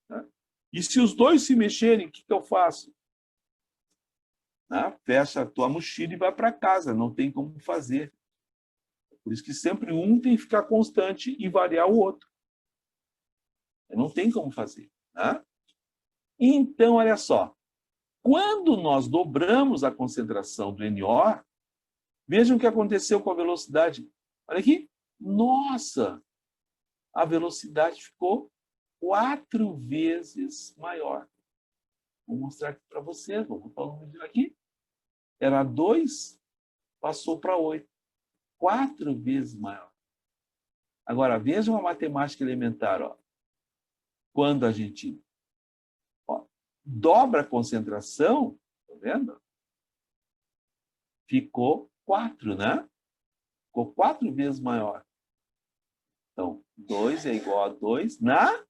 S1: Né? E se os dois se mexerem, o que eu faço? Né? Fecha a tua mochila e vai para casa. Não tem como fazer. Por isso que sempre um tem que ficar constante e variar o outro. Não tem como fazer. Né? Então, olha só. Quando nós dobramos a concentração do NO, vejam o que aconteceu com a velocidade. Olha aqui. Nossa! A velocidade ficou 4 vezes maior. Vou mostrar aqui para vocês. Vou botar o número aqui. Era 2, passou para 8. 4 vezes maior. Agora, vejam a matemática elementar. Ó. Quando a gente dobra a concentração, tá vendo? Ficou 4, né? Ficou 4 vezes maior. Então, 2 é igual a 2 na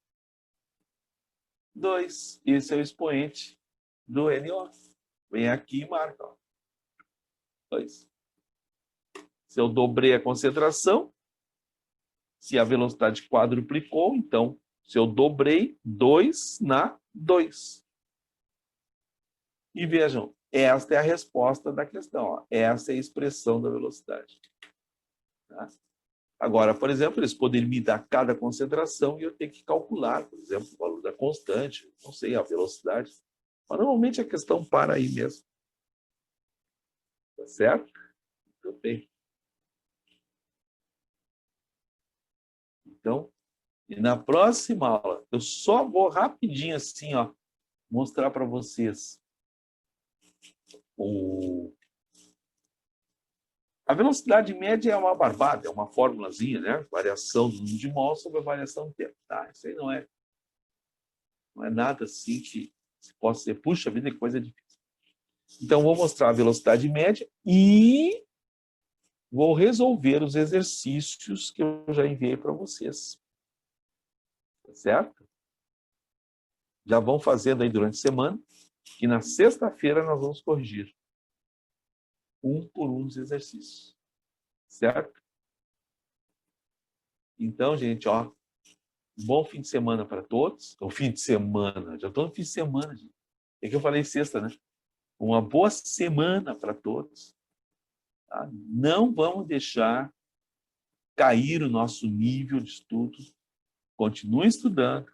S1: 2. Esse é o expoente do NO. Vem aqui e marca. Ó. 2. Se eu dobrei a concentração, se a velocidade quadruplicou, então, se eu dobrei, 2 na 2. E vejam, esta é a resposta da questão. Ó. Essa é a expressão da velocidade. Tá? Agora, por exemplo, eles poderiam me dar cada concentração e eu ter que calcular, por exemplo, o valor da constante, não sei, a velocidade. Mas normalmente a questão para aí mesmo. Tá certo? Muito bem. Então, e na próxima aula, eu só vou rapidinho assim, ó, mostrar para vocês a velocidade média é uma barbada, é uma formulazinha, né? Variação do número de mol sobre a variação do tempo. Tá? Isso aí não é nada assim que se possa ser, puxa vida, que coisa difícil. Então, vou mostrar a velocidade média e vou resolver os exercícios que eu já enviei para vocês. Tá certo? Já vão fazendo aí durante a semana, e na sexta-feira nós vamos corrigir um por um dos exercícios. Certo? Então, gente, ó, bom fim de semana para todos. O fim de semana, já estou no fim de semana, gente. É que eu falei sexta, né? Uma boa semana para todos. Tá? Não vamos deixar cair o nosso nível de estudo. Continue estudando.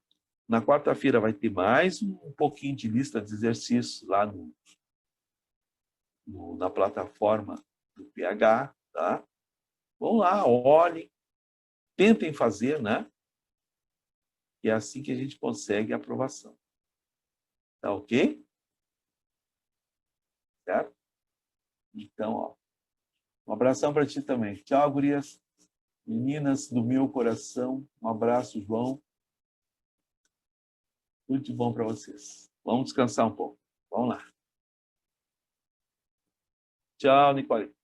S1: Na quarta-feira vai ter mais um pouquinho de lista de exercícios lá na plataforma do PH. Tá? Vão lá, olhem, tentem fazer, né? E é assim que a gente consegue a aprovação. Tá ok? Certo? Então, ó, um abração para ti também. Tchau, gurias. Meninas do meu coração. Um abraço, João. Tudo de bom para vocês. Vamos descansar um pouco. Vamos lá. Tchau, Nicole.